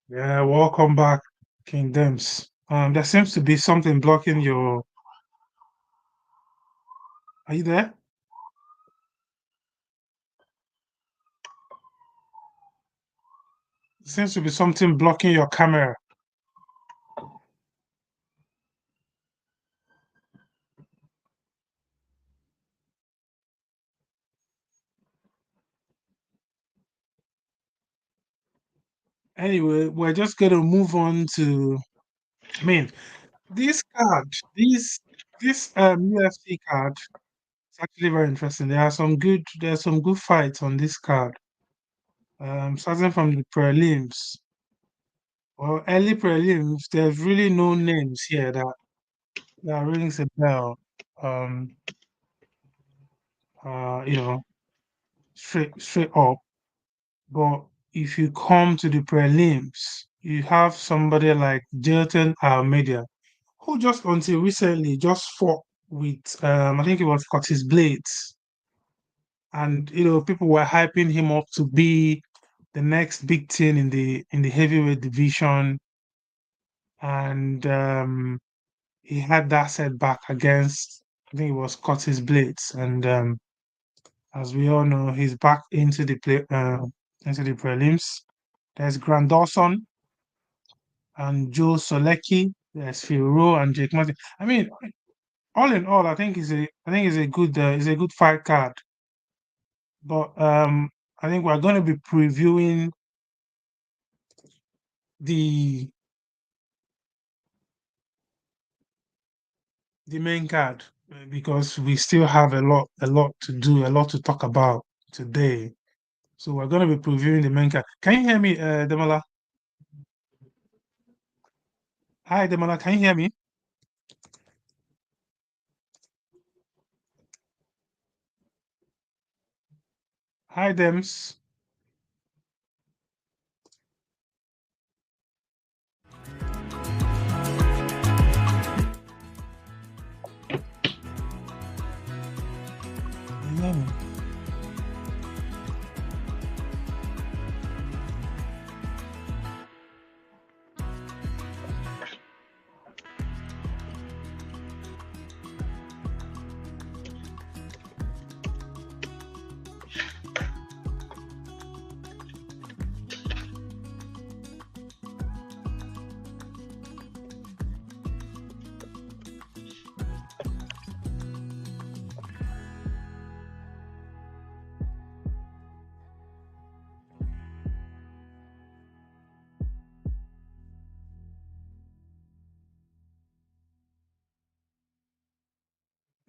Yeah, welcome back, Kingdoms. There seems to be something blocking your. Are you there? Seems to be something blocking your camera. Anyway, we're just going to move on to. I mean, this card, this UFC card, it's actually very interesting. There's some good fights on this card. Starting from the prelims or early prelims, there's really no names here that rings a bell. Um, you know, straight up. But if you come to the prelims, you have somebody like Jelton Almeida, who just until recently just fought with I think it was Curtis Blades, and people were hyping him up to be the next big thing in the heavyweight division, and he had that setback against I think it was Curtis Blades, and as we all know, he's back into the prelims. There's Grant Dawson and Joe Solecki. There's Phil Rowe and Jake Martin. I mean, all in all, I think it's a good fight card. But I think we're going to be previewing the the main card because we still have a lot to do, a lot to talk about today. So we're going to be previewing the main card. Can you hear me, Demola? Hi, Demola. Can you hear me? Hi, Dems. Can you hear me?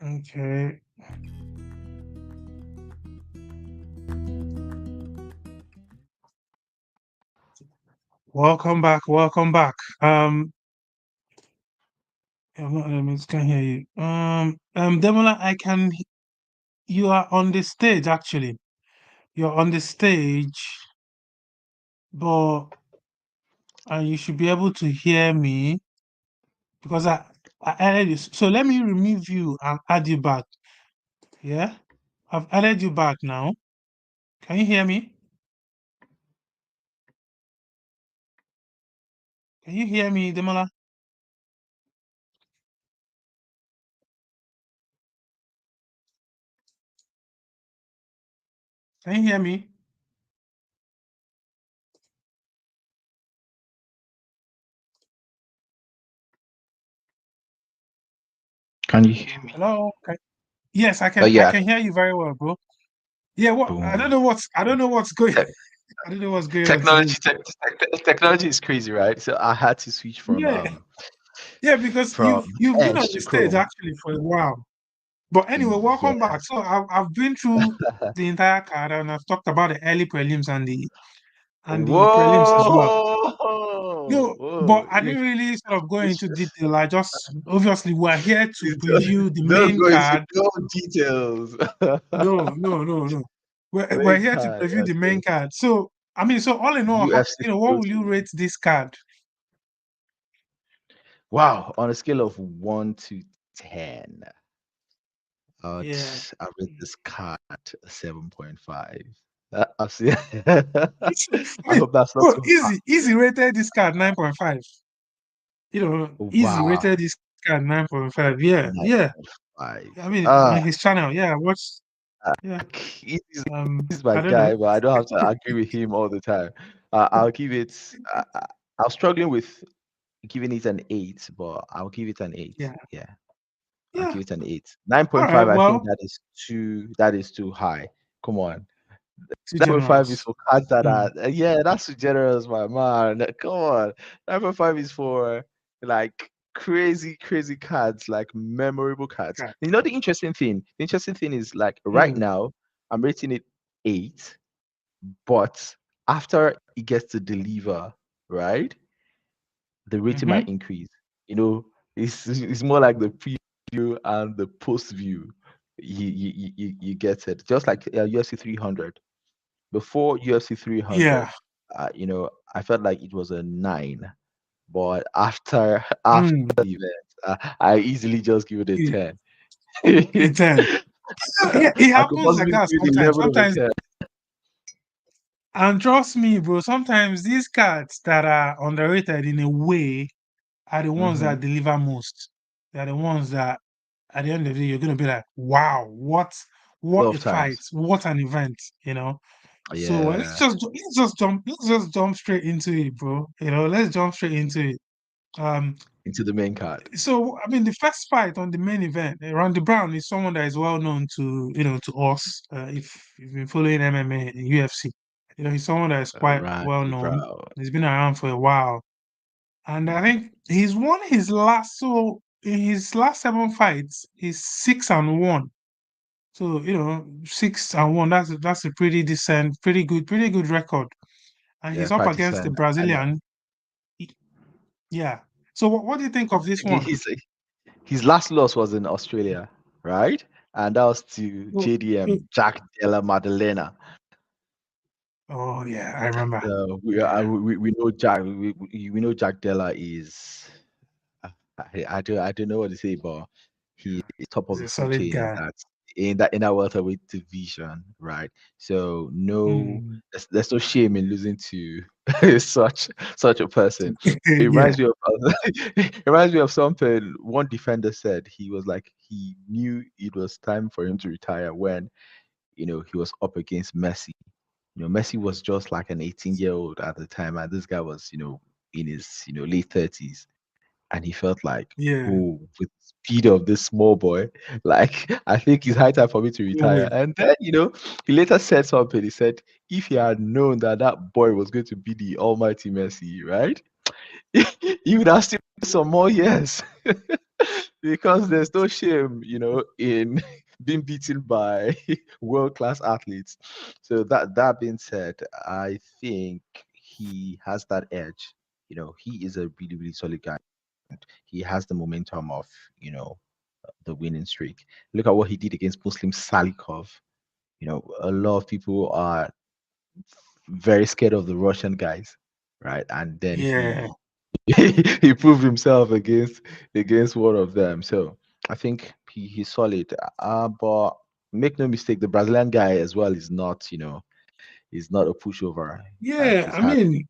Okay. Welcome back. Welcome back. I'm not, I can't hear you. Demola, you are on the stage actually. You're on the stage, but you should be able to hear me because I added you. So let me remove you and add you back. Yeah, I've added you back now. Can you hear me? Can you hear me, Demola? Can you hear me? Can you hear me? Hello? Yes, I Oh can. I yeah, can hear you very well, bro. Yeah. What? boom. I don't know what's going. Te- I don't know what's going on today. technology is crazy, right? So I had to switch Yeah. Yeah, because from you've been on Edge the to stage Chrome. actually for a while. But anyway, Yeah. welcome back. So I've been through the entire card and I've talked about the early prelims and the prelims as well. Whoa! No, Whoa! but I didn't really sort of go into detail. I just obviously we're here to preview the Don't main go into card. no details. No, no, no, no. We're Main here to card, preview the main okay. card. So I mean, so all in all, UFC what Pro will you Tour. rate this card? Wow, on a scale of 1 to 10, I would Yeah. I rate this card a 7.5. I've seen. I I mean, hope that's not bro, too hard. easy rated this card 9.5. Easy Wow, rated this card 9.5. Yeah, yeah. 9.5. I mean, on his channel, yeah, I watched. Uh, Yeah. he's, he's my I don't know. guy, but I don't have to agree with him all the time. I'll give it. I was struggling with giving it an 8, but I'll give it an 8. Yeah, Yeah, I'll yeah. give it an 8. All right. 9.5, I think Well, that is too. That is too high. Come on. too 9.5 is generous. for cards that Mm. are yeah, that's too generous, my man. Come on. 9.5 is for like crazy cards, like memorable cards. Okay. You know the interesting thing is like right Mm. now I'm rating it 8, but after it gets to deliver, right, the rating Mm-hmm. might increase. You know, it's more like the preview and the post view. You get it. Just like UFC 300. Before UFC 300, Yeah. I felt like it was a 9, but after Mm. the event, I easily just give it a It, 10. it 10. Yeah, it I could happens like possibly that give it sometimes. 11 over Sometimes, 10. and trust me, bro, sometimes these cards that are underrated in a way are the ones Mm-hmm. that deliver most. They're the ones that at the end of the day, you're gonna be like, wow, A lot what of a fight, times. what an event. So Yeah, let's just jump straight into it, bro. Let's jump straight into it. Um, into the main card. so I mean, the first fight on the main event, Randy Brown is someone that is well known to us. If you've been following MMA and UFC, he's someone that is quite well Randy known. Brown. He's been around for a while, and I think he's won his last. So in his last 7 fights, he's 6-1. So 6-1. That's a pretty decent, pretty good record. And Yeah, he's up quite against the decent. And Brazilian. He- Yeah. So what do you think of this he- one? he's his last loss was in Australia, right? And that was to Oh, JDM, Jack Della Maddalena. oh, yeah, I remember. Yeah, We know we know Jack Della is I don't know what to say, but he is top of he's the a food solid chain guy. in that welterweight division, right? So no, Mm. there's no shame in losing to such a person. It Yeah, reminds me of it reminds me of something one defender said. He was like he knew it was time for him to retire when he was up against Messi. Messi was just like an 18-year-old at the time, and this guy was in his late 30s, and he felt like, yeah. oh, with the speed of this small boy, like I think it's high time for me to No retire. way. And then he later said something. He said if he had known that that boy was going to be the almighty Messi, right, he would have still some more years. Because there's no shame, in being beaten by world-class athletes. So that being said, I think he has that edge. He is a really, really solid guy. He has the momentum of, the winning streak. Look at what he did against Muslim Salikov. A lot of people are very scared of the Russian guys, right? And then Yeah, he proved himself against one of them. So I think he's solid. But make no mistake, the Brazilian guy as well is not a pushover. Like yeah. he's I had mean,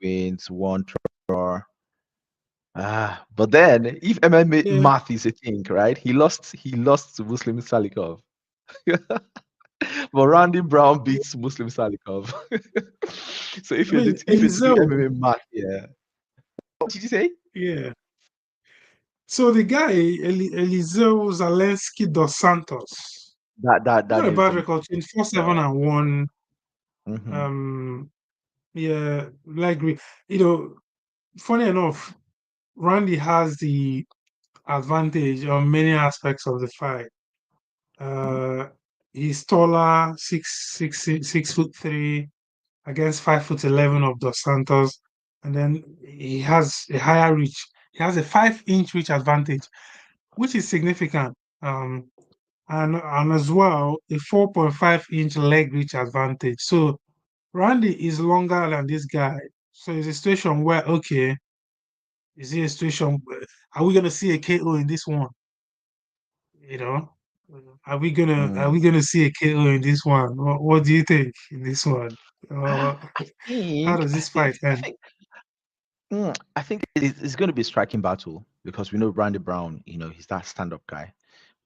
wins, one draw. But then if MMA yeah. math is a thing, right? He lost to Muslim Salikov. But Randy Brown beats Muslim Salikov. So I mean, if you're to do Eliseo. MMA math, yeah. What did you say? Yeah. So the guy, Eliseo Zelensky dos Santos, That he's got a name's bad familiar. record, 24 7 Yeah. and 1. Hmm. Um, yeah, like funny enough, Randy has the advantage on many aspects of the fight. Uh, he's taller, 6'3" against 5'11" of Dos Santos, and then he has a higher reach. He has a 5-inch reach advantage, which is significant. And as well a 4.5-inch leg reach advantage. So Randy is longer than this guy. So it's a situation where okay, is it a situation? Are we gonna see a KO in this one? You know, Are Mm. we gonna see a KO in this one? What do you think in this one? Uh, I how think, does I this fight think, I end? think, I think it's going to be a striking battle because we know Randy Brown, he's that stand-up guy.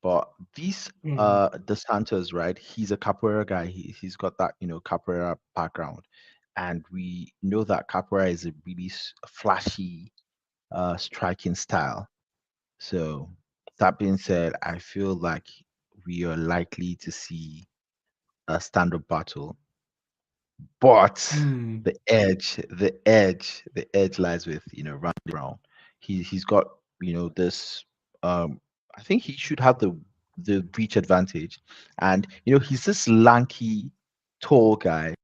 But these Mm, Dos Santos, right? He's a capoeira guy. He's got that, capoeira background. And we know that capoeira is a really flashy striking style. So that being said, I feel like we are likely to see a stand-up battle. But mm, the edge lies with, Randy Brown. He's got, this I think he should have the reach advantage. And he's this lanky, tall guy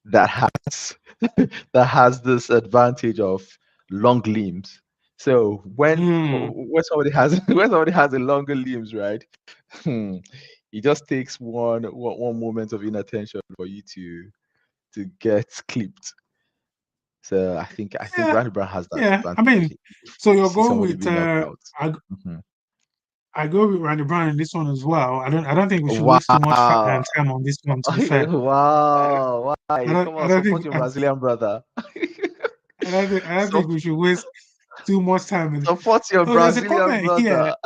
that has that has this advantage of long limbs. So mm. when somebody has when somebody has a longer limbs, right? It just takes one moment of inattention for you to get clipped. So I think Yeah, Randy Brown has that yeah. I advantage. mean, If so you you're see going somebody with being knocked out. I Mhm. I go with Randy Brown in this one as well. I don't think we should waste too much Wow. time on this one. To be fair, Wow. Why? Come I on, don't support think your Brazilian brother. I don't think Sup- we should waste too much time in it. Support your So there's a Brazilian comment here. brother.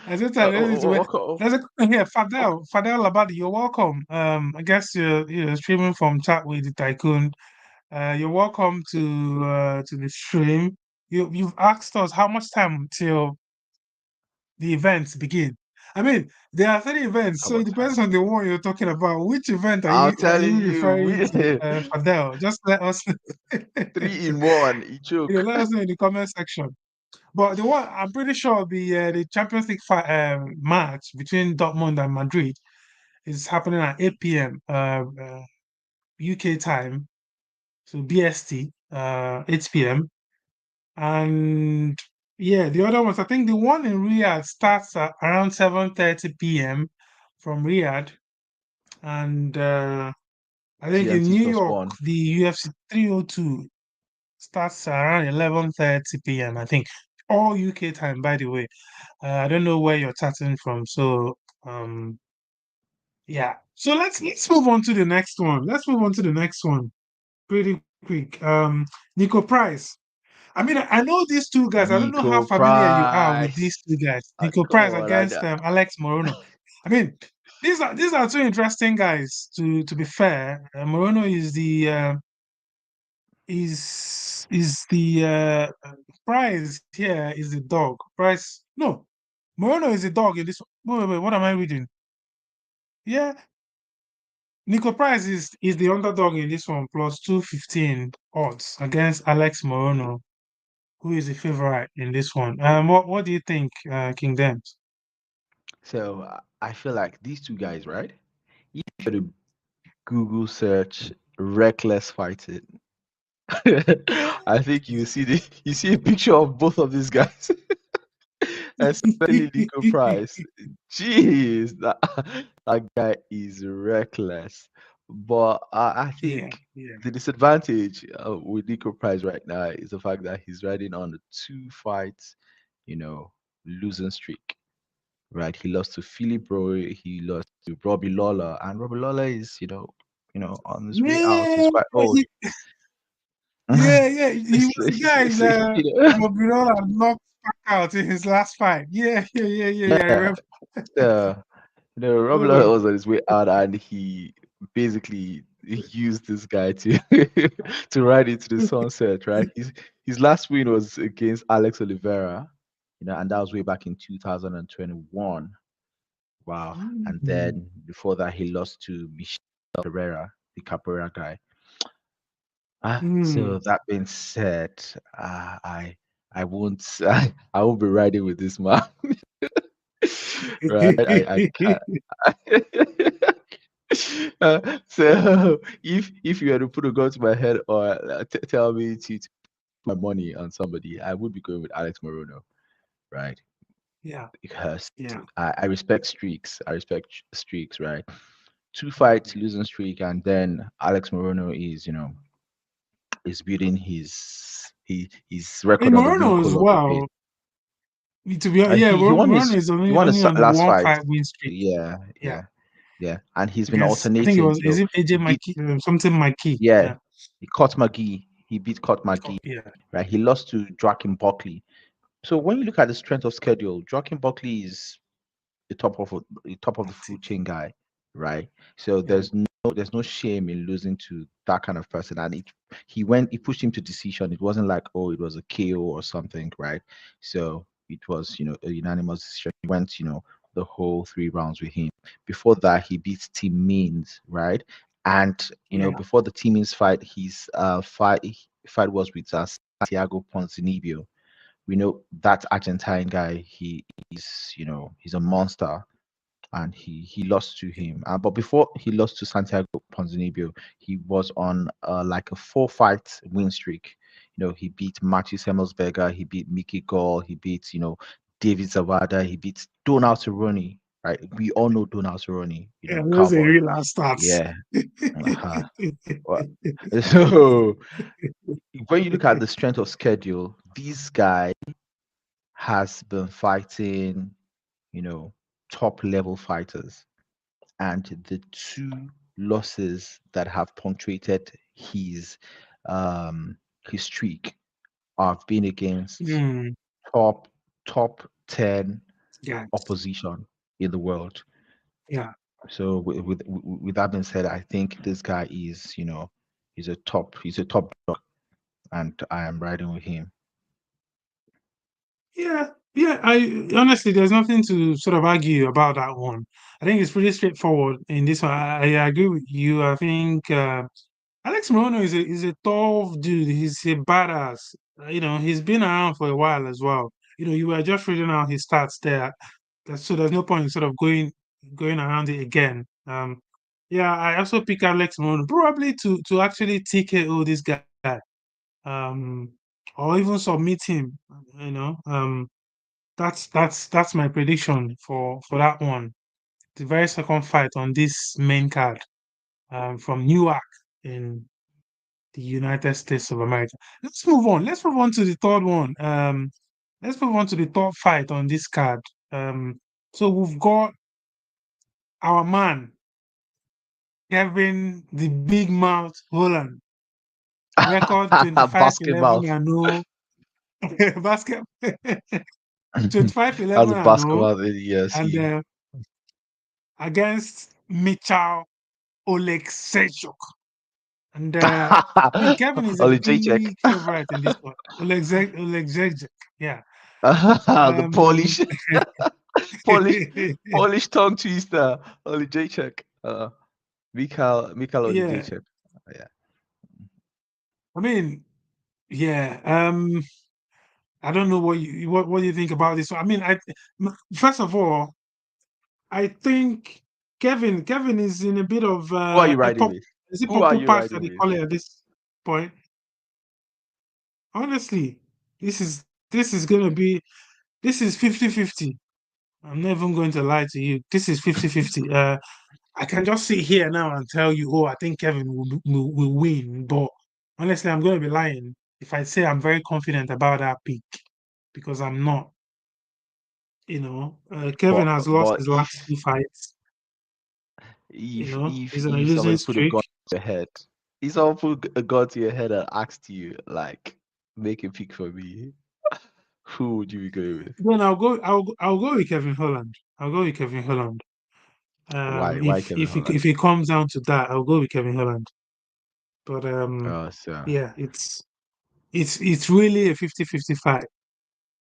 I just I don't need to wait. What? There's a comment here. Fadel Labadi, you're welcome. I guess you're streaming from chat with the tycoon. You're welcome to the stream. You've asked us how much time till the events begin. I mean, there are 30 events, How so it about depends time? on the one you're talking about. Which event I'm are you telling you, referring to, Fadel? Just let us three in one. He let choke. us know in the comment section. But the one I'm pretty sure the Champions League match between Dortmund and Madrid is happening at 8 p.m. UK time, so BST 8 p.m. And yeah, the other ones, I think the one in Riyadh starts at around 7:30 p.m. from Riyadh, and I think in GMT New plus York one. the UFC 302 starts around 11:30 p.m. I think, all UK time, by the way. I don't know where you're chatting from, so um, yeah. So let's move on to the next one. Let's move on to the next one pretty quick. Nico Price. I mean, I know these two guys. I don't know how Nico familiar you are with these Price. two guys. Nico Come Price on, against Alex Morono. I mean, these are two interesting guys. To be fair, Morono is the Price here is the dog. Price no, Morono is the dog in this. Wait, what am I reading? Yeah, Nico Price is the underdog in this one, plus 215 odds against Alex Morono, who is the favorite in this one. What do you think, King Dems? So I feel like these two guys, right? If you were to Google search reckless fighting, I think you see a picture of both of these guys, especially Nico Price. Jeez, that guy is reckless. But I Yeah, think yeah. the disadvantage with Nico Price right now is the fact that he's riding on a two fights, you know, losing streak. Right, he lost to Philip Roy, he lost to Robbie Lawler, and Robbie Lawler is, on his way out. He's Yeah, quite old. yeah. He was the guy So, that Mobirora knocked back out in his last fight. Yeah. I yeah, remember. uh, Robbie Lawler Oh, was on his way out, and he basically used this guy to to ride into the sunset. Right, his last win was against Alex Oliveira, and that was way back in 2021. Wow. And mm, then before that, he lost to Michel Pereira, the Capoeira guy. So mm. that being said, I won't I won't be riding with this man, right? I can't. So if you were to put a gun to my head or tell me to put my money on somebody, I would be going with Alex Morono, right? Yeah, Because yeah. I respect streaks. I respect streaks, right? Two fights losing streak, and then Alex Morono is building his record And on the win Moreno as column again. well. To be honest, yeah, He won Moreno his is he won only his on last one fight. fight win streak. Yeah, Yeah, yeah, yeah. And he's been against I think it alternating. was is it He AJ beat Mikey something Mikey. yeah, Yeah, he caught McGee. He beat Caught McGee. yeah, Right. He lost to Joaquin Buckley. So when you look at the strength of schedule, Joaquin Buckley is the top of the food chain guy, right? So yeah, there's no shame in losing to that kind of person. And he pushed him to decision. It wasn't like, oh, it was a KO or something, right? So it was, a unanimous decision. He went, the whole 3 rounds with him. Before that, he beat Tim Means, right? And yeah. before the Tim Means fight, his fight was with Santiago Ponzinibbio. We know that Argentine guy. He's a monster, and he lost to him. But before he lost to Santiago Ponzinibbio, he was on like a 4-fight win streak. He beat Matthew Semmelsberger, he beat Mickey Gall, he beat David Zawada, he beat Donald Cerrone. Right, we all know Donald Cerrone. Yeah, those are Cowboy. real last starts. Yeah. Uh-huh. Well, so when you look at the strength of schedule, this guy has been fighting, top level fighters. And the two losses that have punctuated his streak have been against Hmm. top top 10 Yeah, opposition in the world. yeah, So with that being said, I think this guy is, he's a top dog, and I am riding with him. yeah, yeah. I honestly, there's nothing to sort of argue about that one. I think it's pretty straightforward in this one. I agree with you. I think Alex Morono is a tough dude. He's a badass. He's been around for a while as well. You were just reading out his stats there. So there's no point in sort of going around it again. Yeah, I also pick Alex Morono probably to actually TKO this guy. Um, or even submit him. That's my prediction for that one. The very second fight on this main card. From Newark in the United States of America. Let's move on. Let's move on to the third one. Let's move on to the third fight on this card. So we've got our man, Kevin the Big Mouth Holland. Record 25 Basket 11 mouth. and 0. Basket 25 How's 11 a and 0. basketball in the And UFC? against Michal Oleksiejczuk. And I mean, Kevin is a Only J-check. big favorite in this one. Oleksiejczuk. Yeah. The Um, Polish, Polish, Polish tongue twister. Only J-check. Mikhail only yeah. J-check. Yeah. I mean, yeah. I don't know what do you think about this one. I mean, first of all, I think Kevin is in a bit of Who are you a riding pop. with? Is it Who are purple you patch that riding they with? call it at this point? Honestly, this is this is gonna be this is 50-50. I'm not even going to lie to you. This is 50-50. I can just sit here now and tell you, oh, I think Kevin will win. But honestly, I'm going to be lying if I say I'm very confident about that pick because I'm not. Kevin But has lost but his last if two fights. if if He's on a if losing somebody put a streak. gun to your head, if someone put a gun to your head and asked you like, make a pick for me, who would you be going with? Then I'll go with Kevin Holland. I'll go with Kevin Holland. Why If Kevin if it, Holland? if it comes down to that, I'll go with Kevin Holland. But So yeah, it's really a 50-50 fight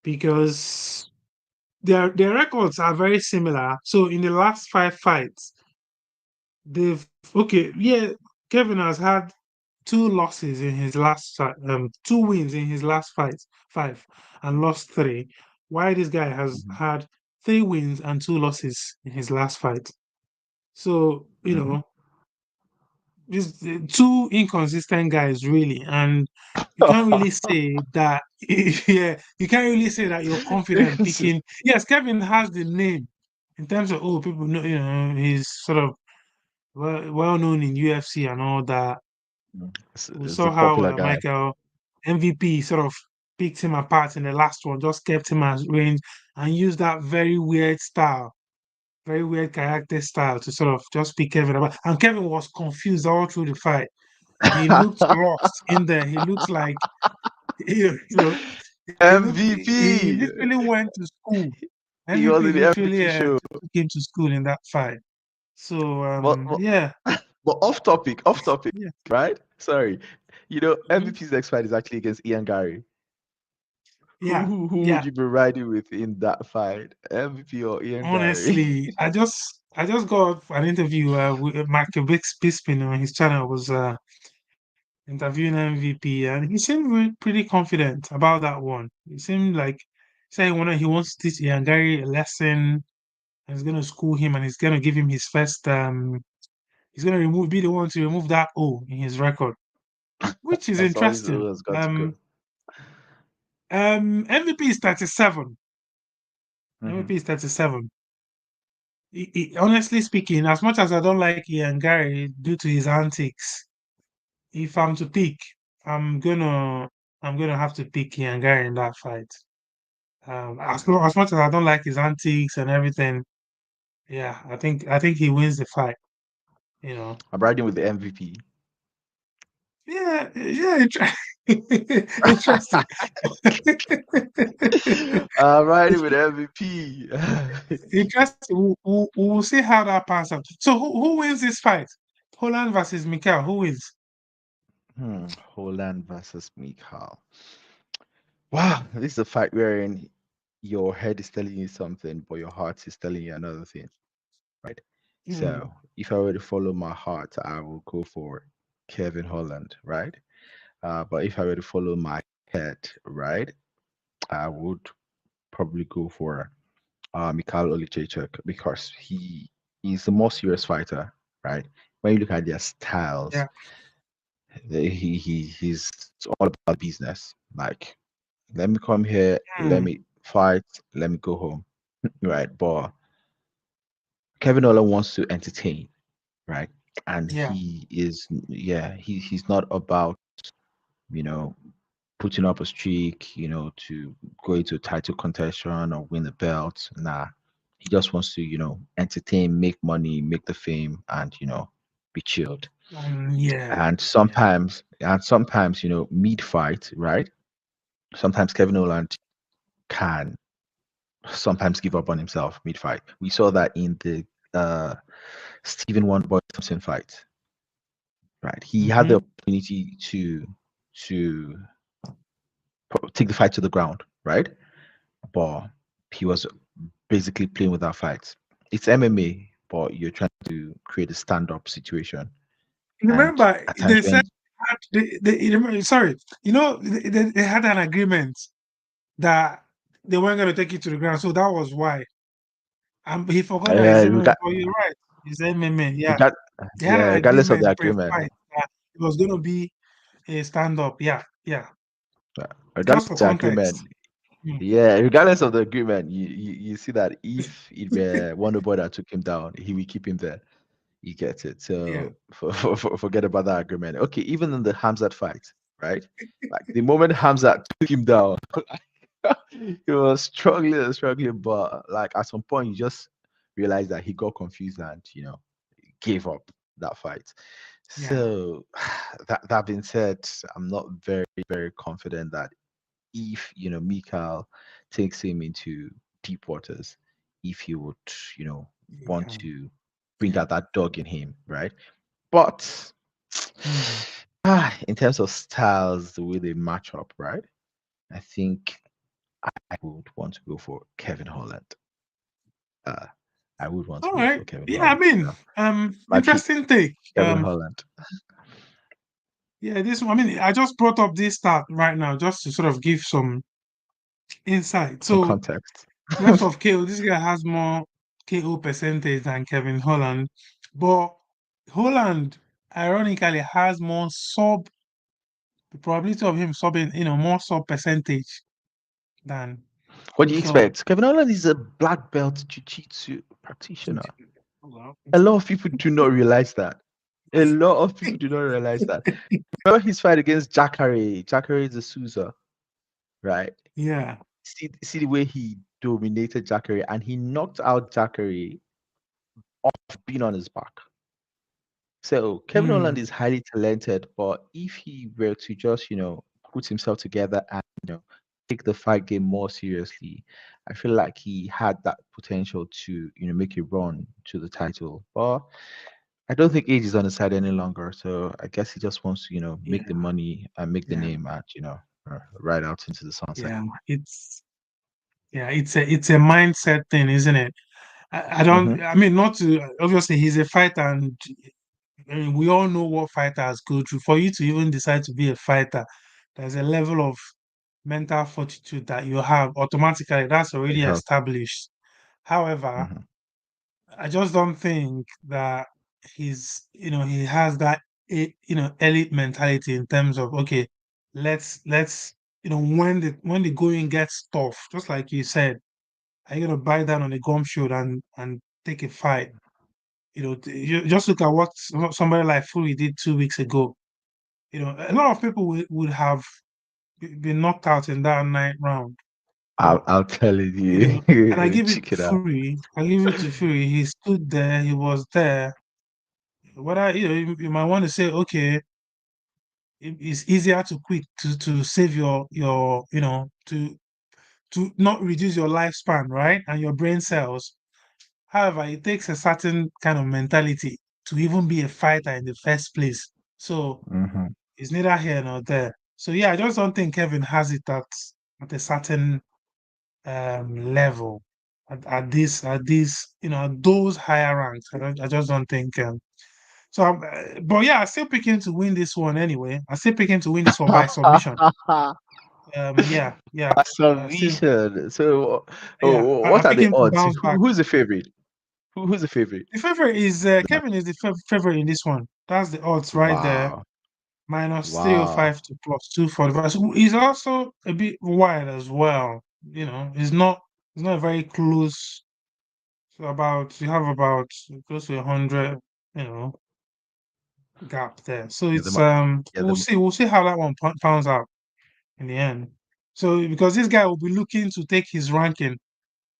because their records are very similar. So in the last 5 fights, they've okay, yeah, Kevin has had 2 losses in his last 2 wins in his last five and lost 3. While this guy has mhm, had 3 wins and 2 losses in his last fight. So, mhm. these 2 inconsistent guys really, and you can't really say that yeah, you can't really say that you're confident picking. Yes, Kevin has the name in terms of people know, he's sort of well known in UFC and all that. We It's a saw how popular guy. Michael MVP sort of picked him apart in the last one, just kept him as range and use that very weird style, very weird character style to sort of just pick Kevin apart. And Kevin was confused all through the fight. He looked lost in there. He looked like you know he MVP. literally went to school. He was MVP in the literally MVP show. took him to school in that fight. So But, but, yeah, but off topic, yeah, right? Sorry. mhm, MVP's next fight is actually against Ian Gary. Who, yeah, who, who would yeah. you be riding with in that fight? MVP or Ian Gary? Honestly, I just got an interview with Michael Bisping on his channel was interviewing MVP, and he seemed pretty confident about that one. He seemed like saying he wants to teach Ian Gary a lesson, and he's gonna school him, and he's gonna give him his first he's gonna be the one to remove that O in his record, which is That's always interesting. always got to go. MVP is 37. Hmm. MVP is 37. Honestly speaking, as much as I don't like Ian Gary due to his antics, if I'm to pick, I'm gonna I'm gonna have to pick Ian Gary in that fight. As much as I don't like his antics and everything, yeah, I think he wins the fight. You know, I'm riding with the MVP. yeah, interesting. I'm riding with MVP. Interesting. We'll see how that pans out. So who wins this fight? Holland versus Mikhail. Who wins? Holland versus Mikhail. Wow, this is a fight wherein your head is telling you something, but your heart is telling you another thing, right? Hmm. So if I were to follow my heart, I will go for Kevin Holland, right? But if I were to follow my head, right, I would probably go for Mikhail Olichechuk because he's a more serious fighter, right? When you look at their styles, Yeah. he's all about business. Like, let me come here, let Hmm. me fight, let me go home, right? But Kevin Holland wants to entertain, right? And Yeah. he's not about you know putting up a streak, to go into a title contention or win the belt. Nah, he just wants to, entertain, make money, make the fame, and be chilled. Yeah. And Yeah. sometimes, mid fight, right? Sometimes Kevin Holland can sometimes give up on himself mid fight. We saw that in the uh Stephen Wonderboy Thompson fight, right? He had the Mm-hmm. opportunity to take the fight to the ground, right? But he was basically playing with that fight. It's MMA, but you're trying to create a stand-up situation. And Remember, at times they said when sorry, they had an agreement that they weren't going to take it to the ground, so that was why. And he forgot that it's MMA. rega- Oh, you're right. It's MMA. Yeah, regard, they had yeah, an regardless of the agreement agreement, pre-fight that it was going to be a stand-up. Yeah, yeah. uh, regardless Just for of the agreement, context. Mm, yeah, regardless of the agreement, you see that if it were Wonderboy that took him down, he will keep him there. You get it. yeah. So forget about that agreement. Okay, even in the Hamzat fight, right? Like the moment Hamzat took him down, he was struggling and struggling, but like at some point, you just realized that he got confused and gave up that fight. Yeah. So that being said, I'm not very very confident that if Mikhail takes him into deep waters, if he would want Okay. to bring out that dog in him, right? But Mm. in terms of styles, the way they match up, right? I think I would want to go for Kevin Holland. Uh, I would want to All go right. for Kevin Yeah, I Holland. mean, My pick, interesting take. Kevin Holland. Yeah, this one. I mean, I just brought up this stat right now just to sort of give some insight. Some So, context. in terms of KO, this guy has more KO percentage than Kevin Holland, but Holland, ironically, has more sub. The probability of him subbing, more sub percentage than. What do you So, expect? Kevin Holland is a black belt jiu-jitsu practitioner. well, A lot of people do not realize that. A lot of people do not realize that. Remember his fight against Jacare de Souza, right? yeah, See the way he dominated Jacare, and he knocked out Jacare off being on his back. So Kevin Holland Mm, is highly talented, but if he were to just, put himself together and, take the fight game more seriously, I feel like he had that potential to, make a run to the title. But I don't think age is on his side any longer. So I guess he just wants to, make the yeah, money and make the yeah, name and, ride out into the sunset. yeah. It's a mindset thing, isn't it? I Mm-hmm. don't. I mean, not to obviously he's a fighter, and I mean, we all know what fighters go through. For you to even decide to be a fighter, there's a level of mental fortitude that you have automatically. That's It already helps. established. However, Mm-hmm. I just don't think that he has that, elite mentality in terms of, okay, let's, when the going gets tough, just like you said, are you gonna bite down on the gum shield and take a fight? You just look at what somebody like Fury did 2 weeks ago. A lot of people would have been knocked out in that ninth round, but I'm telling and I you, give it check to it out. Fury. I give it to Fury. He stood there. He was there. Whether you might want to say, okay, it's easier to quit to save your to not reduce your lifespan, right, and your brain cells. However, it takes a certain kind of mentality to even be a fighter in the first place. So Mm-hmm. it's neither here nor there. So yeah, I just don't think Kevin has it at a certain level at this at those higher ranks. I just don't think. But yeah, I still picking to win this one anyway. I still picking to win this one by submission. Yeah, yeah, By still, submission. So, yeah. what I'm are the picking to odds? bounce back. Who's the favorite? Who's the favorite? The favorite is The match. Kevin is the favorite in this one. That's the odds right there. Wow. Minus Wow. 305 to plus 245. So he's also a bit wide as well. It's not very close. So you have about close to 100, you know, gap there. So Yeah, it's yeah, the, we'll see how that one pounds out in the end. So because this guy will be looking to take his ranking,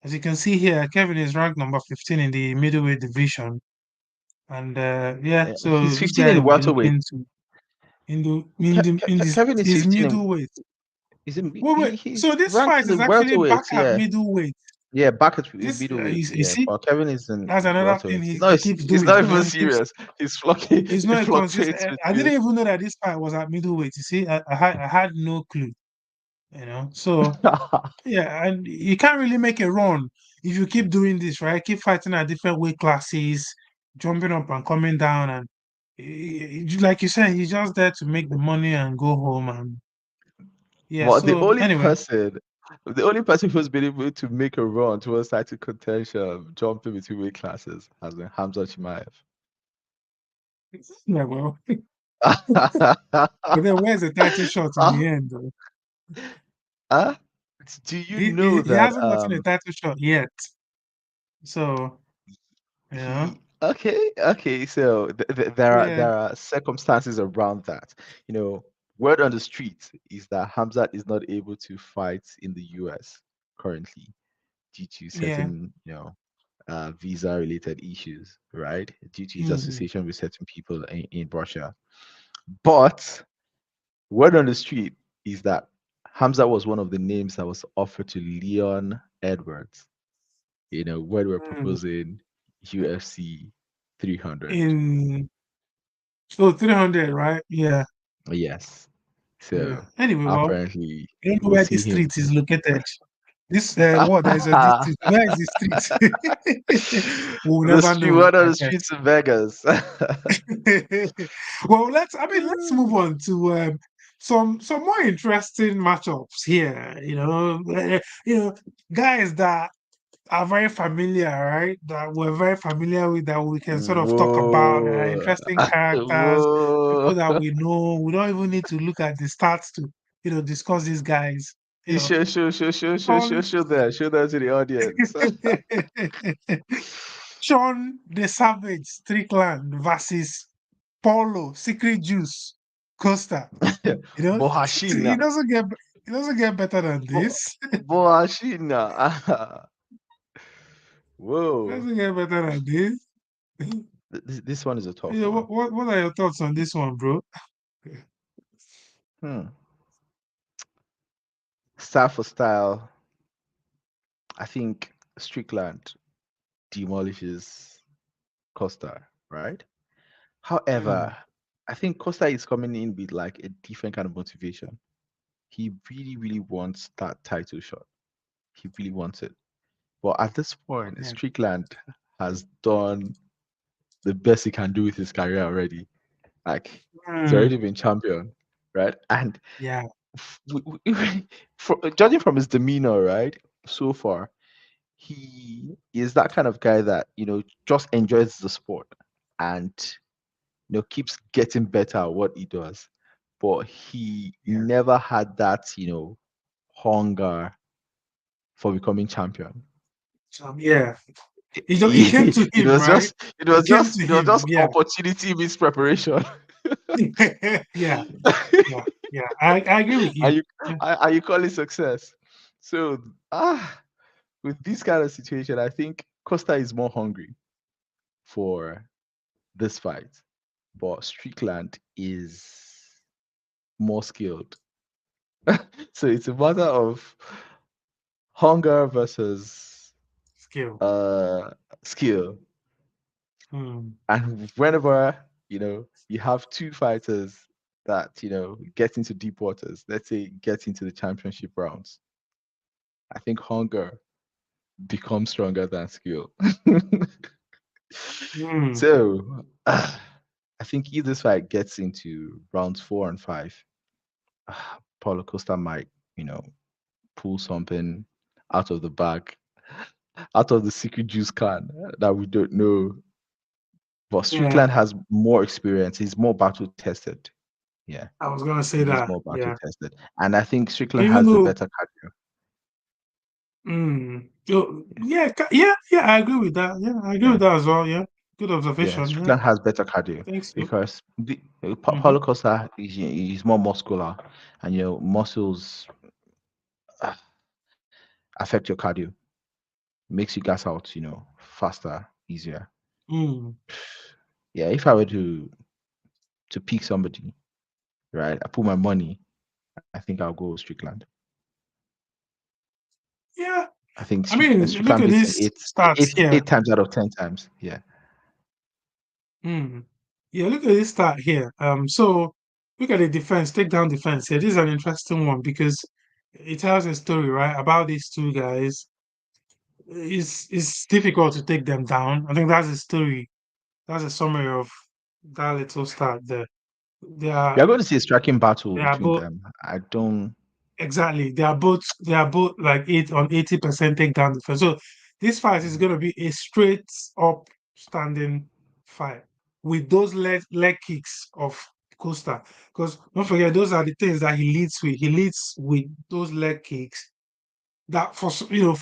as you can see here, Kevin is ranked number 15 in the middleweight division, and yeah, so he's this 15 guy in will be welterweight. looking to in this Kevin is his 15 in, middleweight. is it, Wait. he's So this ranked fight in is the actually back welterweight, at yeah. middleweight. Yeah, back at This middleweight, you yeah. see, But Kevin is in that's another thing welterweight. he keeps It's doing. not even serious. It's He not a fluctuates consistent. I between. didn't even know that this fight was at middleweight. You see, I had no clue. So yeah, and you can't really make a run if you keep doing this, right? Keep fighting at different weight classes, jumping up and coming down, and like you said, he's just there to make the money and go home. And yeah, But so anyway, the only person who's been able to make a run towards title contention, jumping between weight classes, has been Hamza Chimaev. yeah, well, but then where's the title shot in the end, though? Huh? Do you He, know he, he that hasn't gotten a title shot yet. So, yeah, okay, so there are yeah, circumstances around that. You know, word on the street is that Hamzat is not able to fight in the US currently due to yeah. certain, visa related issues, right? Due to his Mm, association with certain people in Russia. But word on the street is that Hamza was one of the names that was offered to Leon Edwards, when we're mm. proposing UFC 300. In 300, right? Yeah, Yes. yeah. So Anyway, well, apparently I don't know we'll where see this him. street is located. This what? There's a this street. Where is this street? We'll The never street, know, one of I the guess. streets in Vegas. Well, let's move on to some more interesting matchups here. Guys that are very familiar, right? That we're very familiar with, that we can sort of talk about. Whoa. Interesting characters, Whoa. people that we know. We don't even need to look at the stats to, discuss these guys. You You know, Sean, show that to the audience. Sean the Savage Strickland versus Paulo Secret Juice Costa. He Bohashina. doesn't get. It doesn't get better than Bo- this. Boashina. It Whoa. doesn't get better than this. This one is a tough Yeah, one. what are your thoughts on this one, bro? Hmm. Style for style, I think Strickland demolishes Costa, right? Mm, However, I think Costa is coming in with like a different kind of motivation. He really, really wants that title shot. He really wants it. But at this point, yeah. Strickland has done the best he can do with his career already. Like he's already Mm, been champion, right? And yeah. judging from his demeanor, right, so far, he is that kind of guy that just enjoys the sport and keeps getting better at what he does. But he Yeah. never had that hunger for becoming champion. Yeah. It came to It him, was right? just It came to it was him. just Yeah. opportunity meets preparation. Yeah. Yeah. Yeah. I agree with Are you. you Yeah. are you calling success? So with this kind of situation, I think Costa is more hungry for this fight, but Strickland is more skilled. So it's a matter of hunger versus Skill. uh skill. Mm, And whenever you have two fighters that get into deep waters, let's say get into the championship rounds, I think hunger becomes stronger than skill. mm, So I think if this fight gets into rounds 4 and 5, Paulo Costa might pull something out of the bag, out of the secret juice can that we don't know. But yeah. Strickland has more experience. He's more battle tested. Yeah, I was gonna say he's that. more battle Yeah. tested, and I think Strickland Even has the though better cardio. yeah, yeah, I agree with that. Yeah, I agree Yeah, with that as well. Yeah. Good yeah, observation. Yeah. Strickland has better cardio Thanks, so. because Mm-hmm. Paulo Costa is more muscular, and muscles uh, affect your cardio, makes you gas out, faster, easier. Mm. Yeah, if I were to pick somebody, right, I put my money, I think I'll go with Strickland. Yeah. I think I mean, look Strickland at beats this stats here. 8 times out of 10 times. Yeah. Mm. Yeah, look at this stat here. So look at the defense, takedown defense here. This is an interesting one because it tells a story, right, about these two guys. It's difficult to take them down. I think that's the story. That's a summary of that little stat there. They are You're going to see a striking battle they are between both them. I don't. exactly. They are both like 80% takedown defense. So this fight is gonna be a straight up standing fight with those leg kicks of Costa. Because don't forget, those are the things that he leads with. He leads with those leg kicks. That for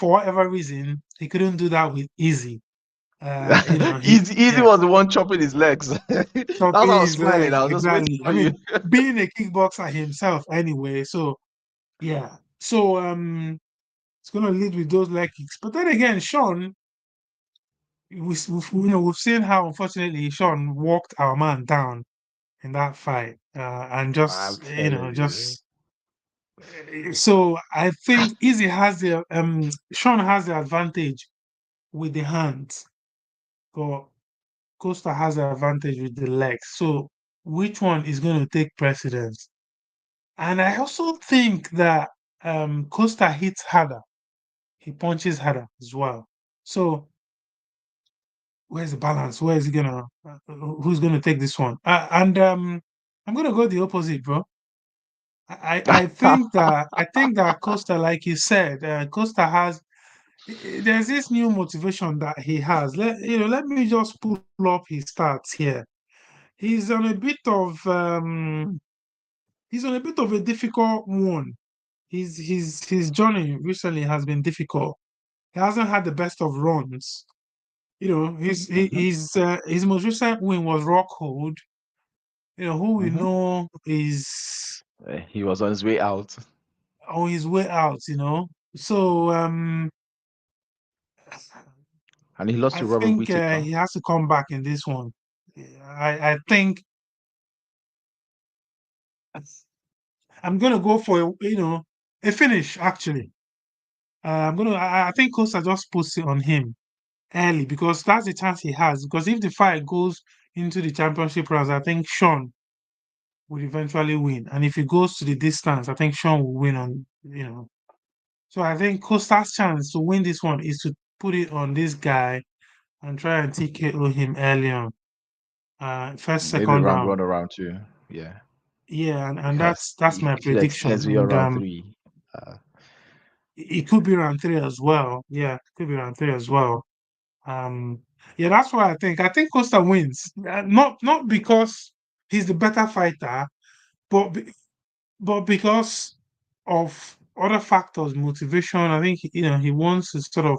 whatever reason, he couldn't do that with Easy. He Easy yeah, was the one chopping his legs. That's why chopping I was his smiling. leg I was just waiting exactly. I for you. mean, being a kickboxer himself anyway, so yeah. So it's gonna lead with those leg kicks. But then again, Sean, we've seen how unfortunately Sean walked our man down in that fight, and I'm just telling you. just so I think Easy has the Sean has the advantage with the hands, but Costa has the advantage with the legs. So which one is going to take precedence? And I also think that Costa hits harder. He punches harder as well. So where's the balance? Where is he gonna? Who's gonna take this one? And I'm gonna go the opposite, bro. I think that Costa, like you said, Costa has. There's this new motivation that he has. Let me just pull up his stats here. He's on a bit of he's on a bit of a difficult one. His journey recently has been difficult. He hasn't had the best of runs. Mhm, His most recent win was Rockhold. Who we mhm. know is He was on his way out. on his way out, So And he lost I to Robert think Whittaker. he has to come back in this one. I think I'm gonna go for a finish actually. I think Costa just puts it on him early because that's the chance he has. Because if the fight goes into the championship rounds, I think Sean will eventually win. And if it goes to the distance, I think Sean will win on. So I think Costa's chance to win this one is to put it on this guy and try and TKO him early on. First, Maybe second round round. one or round two. Yeah. Yeah, and Because that's my if it extends prediction. beyond And round three, it could be round three as well. Yeah, it could be round three as well. Um, yeah, that's why I think Costa wins. Not because he's the better fighter, but but because of other factors, motivation. I think he wants to sort of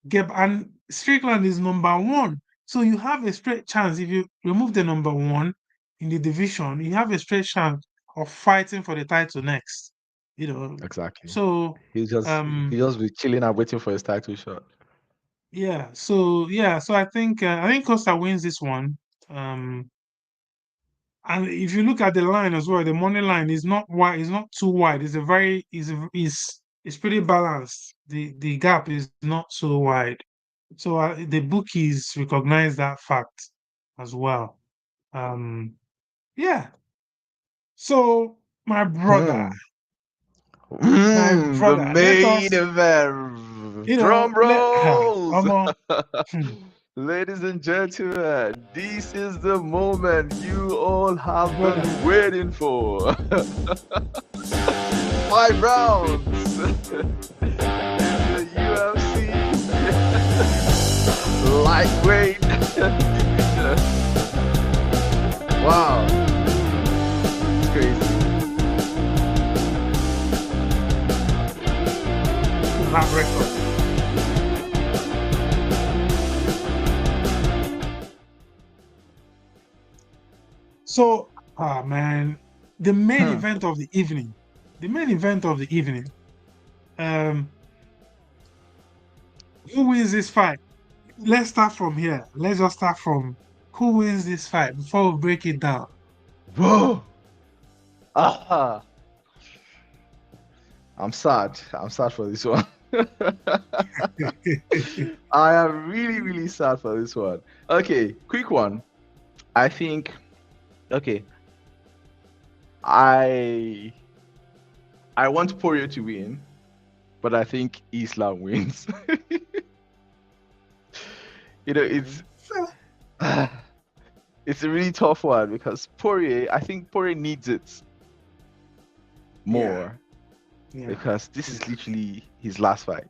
get, and Strickland is number one, so you have a straight chance if you remove the number one in the division. You have a straight chance of fighting for the title next. You know, exactly. so He um just be chilling and waiting for his title shot. so I think Costa wins this one. Um, and if you look at the line as well, the money line is not wide. It's not too wide. It's a very is pretty balanced. The gap is not so wide. So the bookies recognize that fact as well. Um, yeah. So my brother, Hmm. my The brother, let main us, event. Drum let rolls. Omo, hmm, Ladies and gentlemen, this is the moment you all my have brother. been waiting for. 5 rounds in the UFC lightweight. Wow, it's crazy. That record. So, man, the main Hmm. event of the evening, the main event of the evening. Um, who wins this fight? Let's start from here. Let's just start from who wins this fight before we break it down. Whoa. Ah. I'm sad. I'm sad for this one. I am really, really sad for this one. Okay, quick one. I think. Okay, I want Poirier to win, but I think Islam wins. It's it's a really tough one because I think Poirier needs it more Yeah. because this is literally his last fight,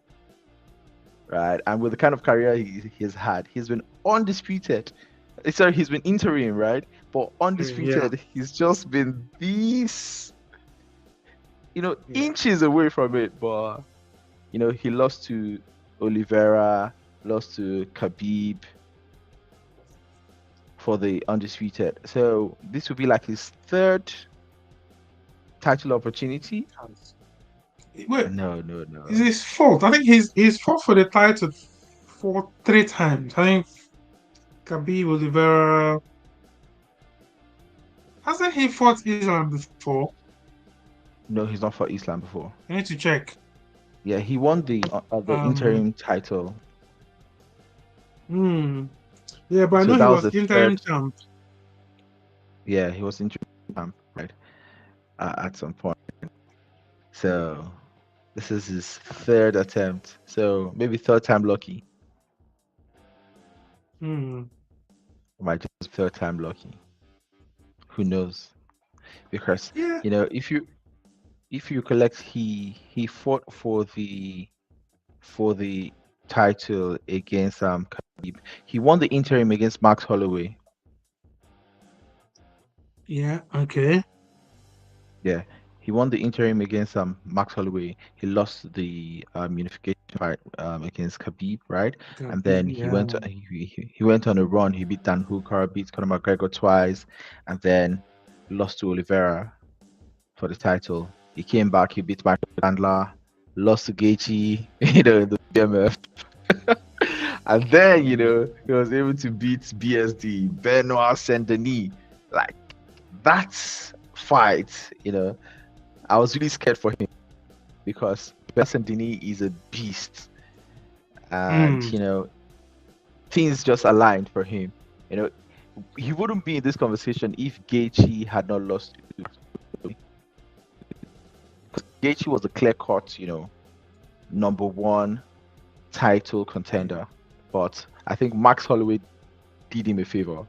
right? And with the kind of career he's had, he's been undisputed. Sorry, he's been interim, right? But undisputed, he's just been these, inches away from it. But, he lost to Oliveira, lost to Khabib for the undisputed. So this would be like his third title opportunity. Wait, No. it's his fault. I think he's fought for the title for 3 times. I think Khabib, Oliveira. Hasn't he fought Islam before? No, he's not fought Islam before. I need to check. Yeah, he won the interim title. Yeah, but I So know that he was was the interim third. champ. Yeah, he was interim champ, right? At some point. So this is his third attempt. So maybe third time lucky. Might just third time lucky. Who knows? Because Yeah. if you collect, he fought for the title against Khabib. He won the interim against Max Holloway. Yeah. Okay. Yeah, he won the interim against Max Holloway. He lost the unification fight against Khabib, right? And then he went he went on a run. He beat Dan Hooker, beat Conor McGregor twice, and then lost to Oliveira for the title He came back, he beat Michael Chandler, lost to Gaethje, in the BMF. And then, he was able to beat BSD, Benoit Saint-Denis. Like, that fight, I was really scared for him because Benoit Saint-Denis is a beast. And, things just aligned for him. He wouldn't be in this conversation if Gaethje had not lost to Gaethje was a clear-cut, number one title contender. But I think Max Holloway did him a favor,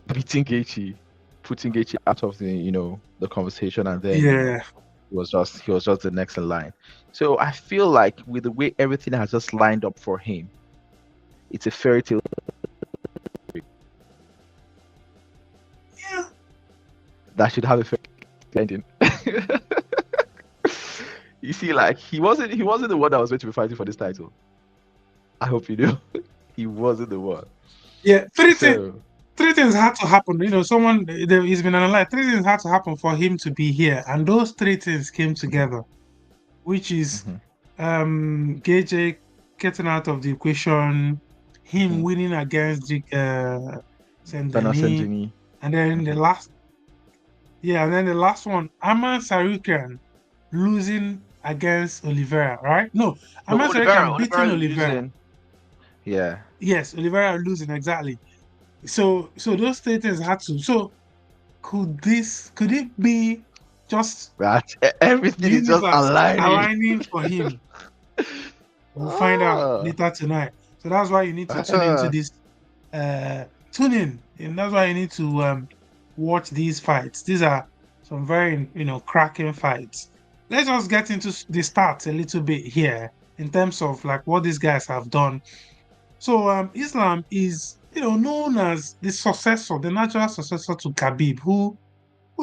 beating Gaethje, putting Gaethje out of the conversation, and then he was just the next in line. So I feel like with the way everything has just lined up for him, it's a fairy tale. Yeah. That should have a fairy tale ending. You see, like he wasn't the one that was meant to be fighting for this title. I hope you knew. He wasn't the one. Yeah, three things had to happen. He's been analyzed. 3 things had to happen for him to be here, and those 3 things came together, which is Gaethje getting out of the equation, him winning against Saint-Denis, and then the last one, Aman Sarukyan losing against Oliveira, right? No, Aman Sarukyan beating Oliveira. Yeah. Yes, Oliveira losing, exactly. So those 3 things had to. So could it be just that everything is just aligning for him? We'll find out later tonight. So that's why you need to tune into this. Tune in, and that's why you need to watch these fights. These are some very cracking fights. Let's just get into the stats a little bit here in terms of like what these guys have done. So Islam is known as the natural successor to Khabib, who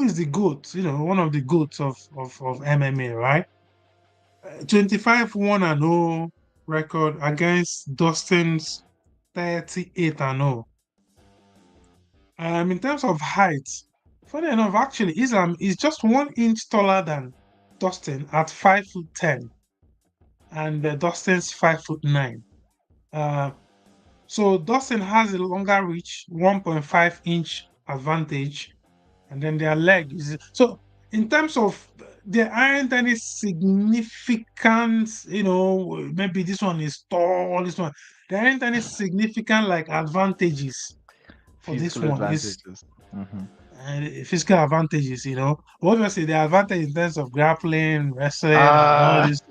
is the GOAT, one of the GOATs of MMA, right? 25-1-0 record against Dustin's 38-0. In terms of height, funny enough, actually, Islam is just 1 inch taller than Dustin at 5'10", and Dustin's 5'9". So Dustin has a longer reach, 1.5 inch advantage, and then their leg is so. In terms of there aren't any significant, maybe this one is tall, this one. There aren't any significant advantages for physical this one. Advantages. Physical advantages, obviously the advantage in terms of grappling, wrestling, and all this.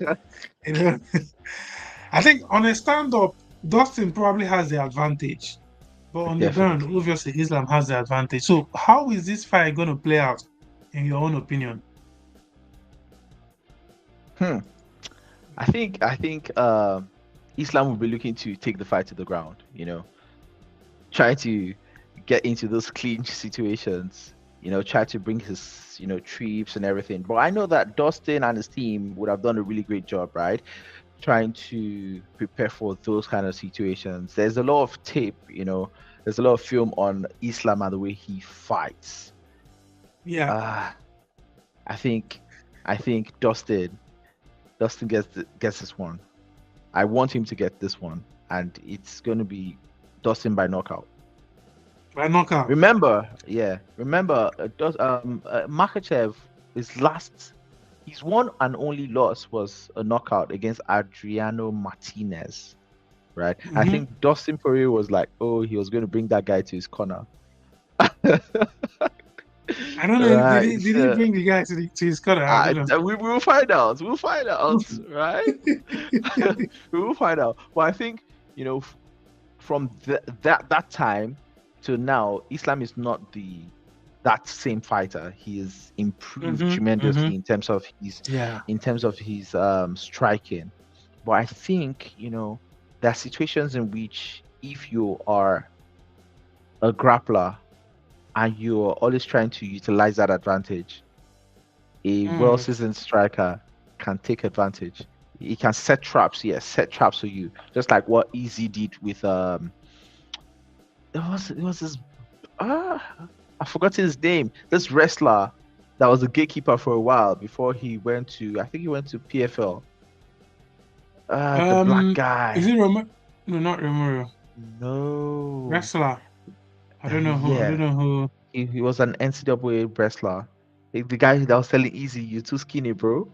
I think on a stand-up, Dustin probably has the advantage, but on the ground, obviously Islam has the advantage. So how is this fight going to play out, in your own opinion? I think Islam will be looking to take the fight to the ground. Try to get into those clinch situations. Try to bring his trips and everything. But I know that Dustin and his team would have done a really great job, right? Trying to prepare for those kind of situations. There's a lot of tape, there's a lot of film on Islam and the way he fights. Yeah. I think Dustin gets this one. I want him to get this one, and it's going to be Dustin by knockout. By knockout. Remember, Makhachev, his one and only loss was a knockout against Adriano Martinez, right? I think Dustin Poirier was like, he was going to bring that guy to his corner. I don't know. Right. Did he bring the guy to his corner? We will find out. Right? We will find out. But I think, from that time to now, Islam is not that same fighter. He is improved tremendously in terms of his striking. But I think there are situations in which if you are a grappler and you're always trying to utilize that advantage, a well-seasoned striker can take advantage. He can set traps for you, just like what Easy did with it was this I've forgotten his name. This wrestler that was a gatekeeper for a while before he went to, I think he went to PFL. The black Is guy. it Romero? No, not Romero. No. Wrestler. I don't know who. I don't Yeah, know who. he was an NCAA wrestler. The guy that was telling Easy, "You too skinny, bro."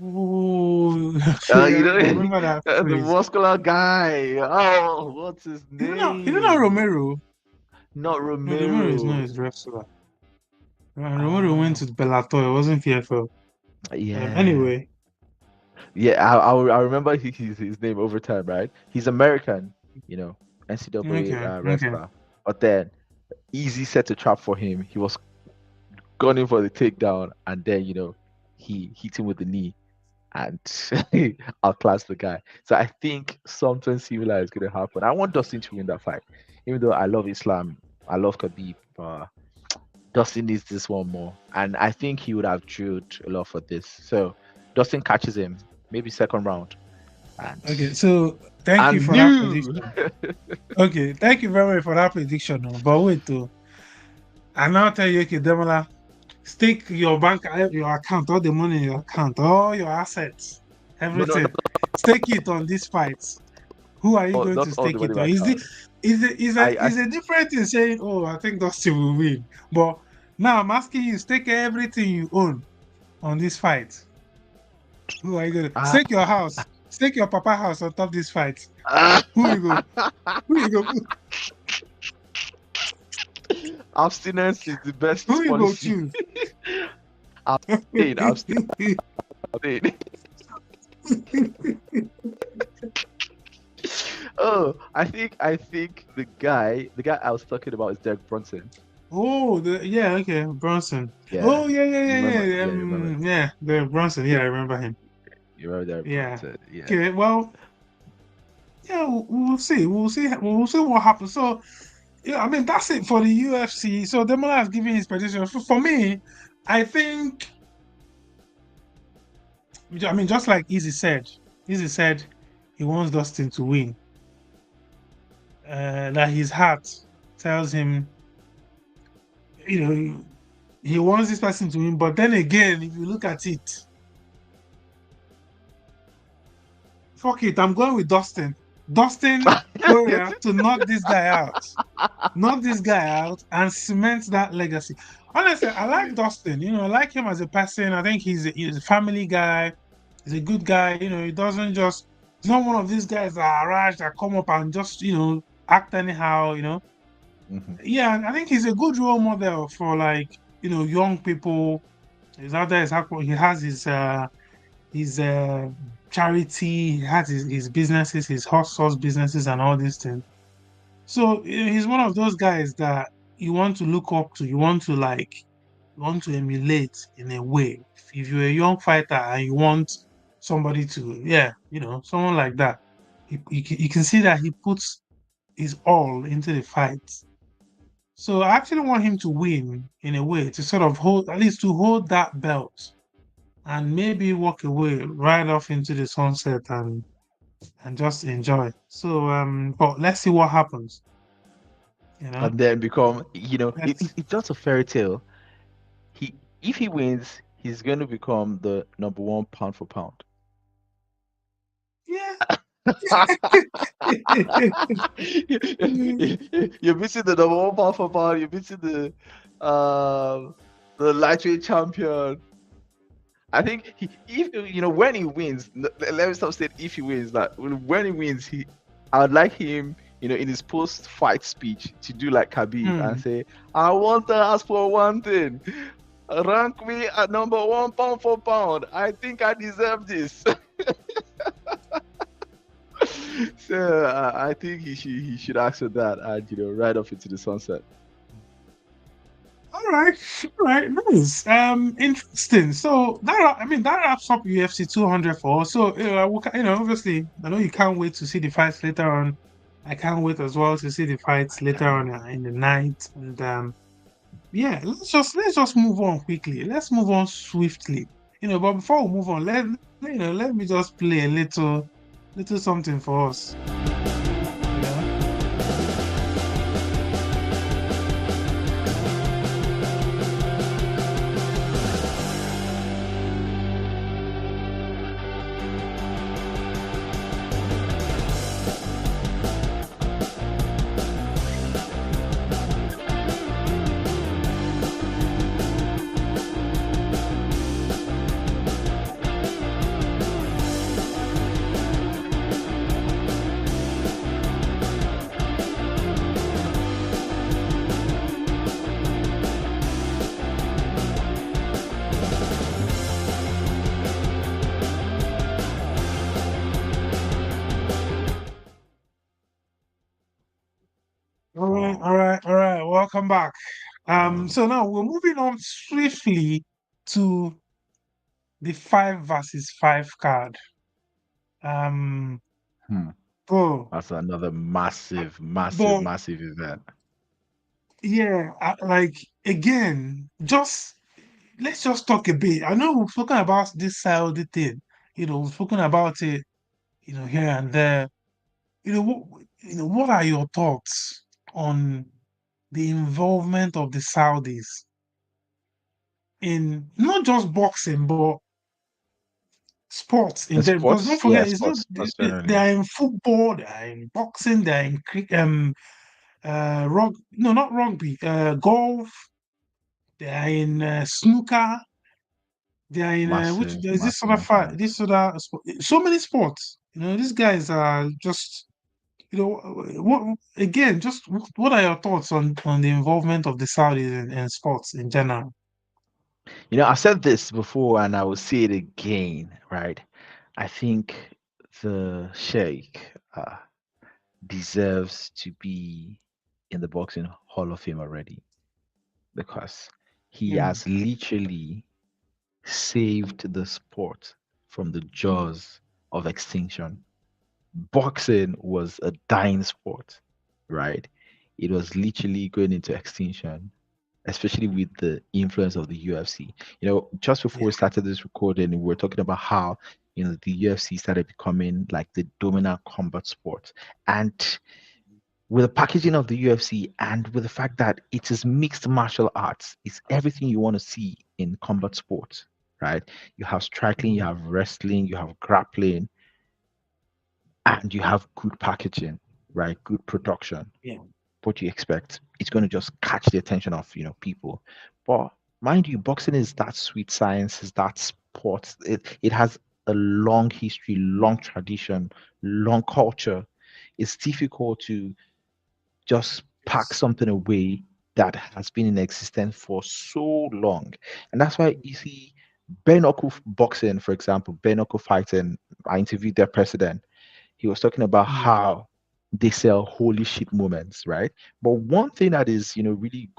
Oh, You know, I remember that the phrase. muscular guy. Oh, what's his Is it not name? Romero? Not No, Romero is not Romero. his wrestler. Romero went Ah, to Bellator. It wasn't PFL. yeah, Anyway. yeah. I remember his name over time, right? He's American, you know, NCAA Okay. Okay. wrestler. But then Easy set a trap for him. He was gunning for the takedown, and then he hit him with the knee and outclassed the guy. So I think something similar is going to happen. I want Dustin to win that fight, even though I love Islam, I love Khabib, but Dustin needs this one more, and I think he would have drilled a lot for this. So Dustin catches him, maybe second round, and Okay. So thank you and for that new. prediction. Okay. Thank you very much for that prediction. But wait, though. I now tell you, okay, Demola, stake your your account, all the money in your account, all your assets, No, no, everything. Stake it on this fight. Who are you going not to all the stake money it in on? my account. I Is a different thing saying, oh, I think Dustin will win. But now I'm asking you, stake everything you own on this fight. Who are you going to ah, stake your house? Stake your papa house on top this fight. Who you go? Who you go? abstinence is the best Who you go policy. choose? Abstain, abstain. Oh, I think the guy I was talking about is Derek Brunson. Oh, yeah, okay, Bronson. Yeah, Oh, yeah, yeah, you yeah, remember? yeah. Yeah, you remember? Yeah, the Bronson. Yeah, I remember him. You remember Derek Yeah. Brunson? Yeah. Okay. Well, yeah, we'll see. We'll see what happens. So, yeah, I mean, that's it for the UFC. So, Demola has given his prediction. For me, I think, I mean, just like Easy said he wants Dustin to win. That his heart tells him, he wants this person to win. But then again, if you look at it, fuck it, I'm going with Dustin. Dustin Poirier to knock this guy out. Knock this guy out and cement that legacy. Honestly, I like Dustin. I like him as a person. I think he's a family guy. He's a good guy. He doesn't just, he's not one of these guys that are rash, that come up and just, act anyhow, Mhm. Yeah, I think he's a good role model for young people. He's out there, he has his charity, he has his businesses, his hot sauce businesses and all these things. So he's one of those guys that you want to look up to, you want to emulate in a way. If you're a young fighter and you want somebody to, someone like that, you can see that he puts his all into the fight. So I actually want him to win in a way, to sort of at least to hold that belt and maybe walk away right off into the sunset and just enjoy. So but let's see what happens. And then become, Let's it's just a fairy tale. If he wins, he's going to become the number one pound for pound. yeah. You're missing the number one pound for pound. You're missing the lightweight champion. I think if when he wins, let me stop saying if he wins. That when he wins, I would like him, in his post-fight speech to do like Khabib and say, "I want to ask for one thing: rank me at number one pound for pound. I think I deserve this." So I think he should ask for that and ride off into the sunset. All right, nice. Interesting. So that wraps up UFC 200 for us. So obviously, I know you can't wait to see the fights later on. I can't wait as well to see the fights later on in the night. And yeah, let's just move on quickly. Let's move on swiftly. But before we move on, let me just play a little something for us. welcome back. So now we're moving on swiftly to the 5 versus 5 card. Um, Hmm. bro, That's another massive, massive, but massive event. yeah, like again, just let's just talk a bit. I know we've spoken about this Saudi thing, we've spoken about it, here and there. What are your thoughts on the involvement of the Saudis in not just boxing, but sports in And general? Because don't sports, yeah, forget, it's not sports they generally. are in football, they are in boxing, they are in no, not rugby, golf, they are in snooker, they are in which Massive, there's this massive other fight, influence. this other so many sports. These guys are just what again? Just what are your thoughts on the involvement of the Saudis in sports in general? I said this before and I will say it again, right? I think the Sheikh deserves to be in the Boxing Hall of Fame already because he Mm, has literally saved the sport from the jaws of extinction. Boxing was a dying sport, right? It was literally going into extinction, especially with the influence of the UFC. Just before we yeah, started this recording, we were talking about how, the UFC started becoming like the dominant combat sport. And with the packaging of the UFC and with the fact that it is mixed martial arts, it's everything you want to see in combat sports, right? You have striking, you mm, have wrestling, you have grappling, and you have good packaging, right? Good production. yeah, What do you expect? It's going to just catch the attention of people. But mind you, boxing is that sweet science, is that sport. It has a long history, long tradition, long culture. It's difficult to just pack yes, something away that has been in existence for so long. And that's why you see bare knuckle boxing, for example, bare knuckle fighting. I interviewed their president. He was talking about mm, how they sell holy shit moments, right? But one thing that is, really,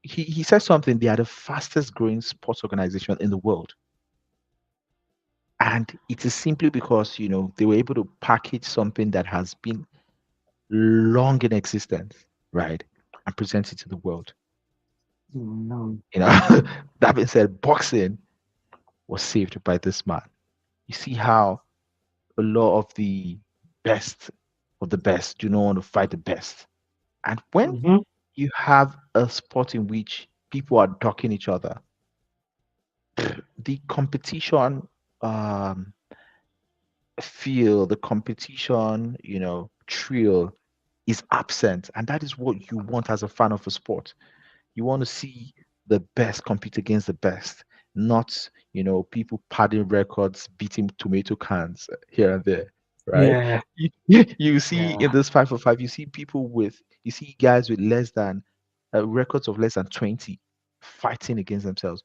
he said something. They are the fastest growing sports organization in the world, and it is simply because they were able to package something that has been long in existence, right, and present it to the world. no, That being said, boxing was saved by this man. You see how a lot of the best of the best do not want to fight the best. And when mm-hmm, you have a sport in which people are ducking each other, the competition um, feel, the competition, thrill is absent. And that is what you want as a fan of a sport. You want to see the best compete against the best, not people padding records, beating tomato cans here and there, right? yeah, You see yeah, in this 5 for 5, you see guys with less than records of less than 20 fighting against themselves,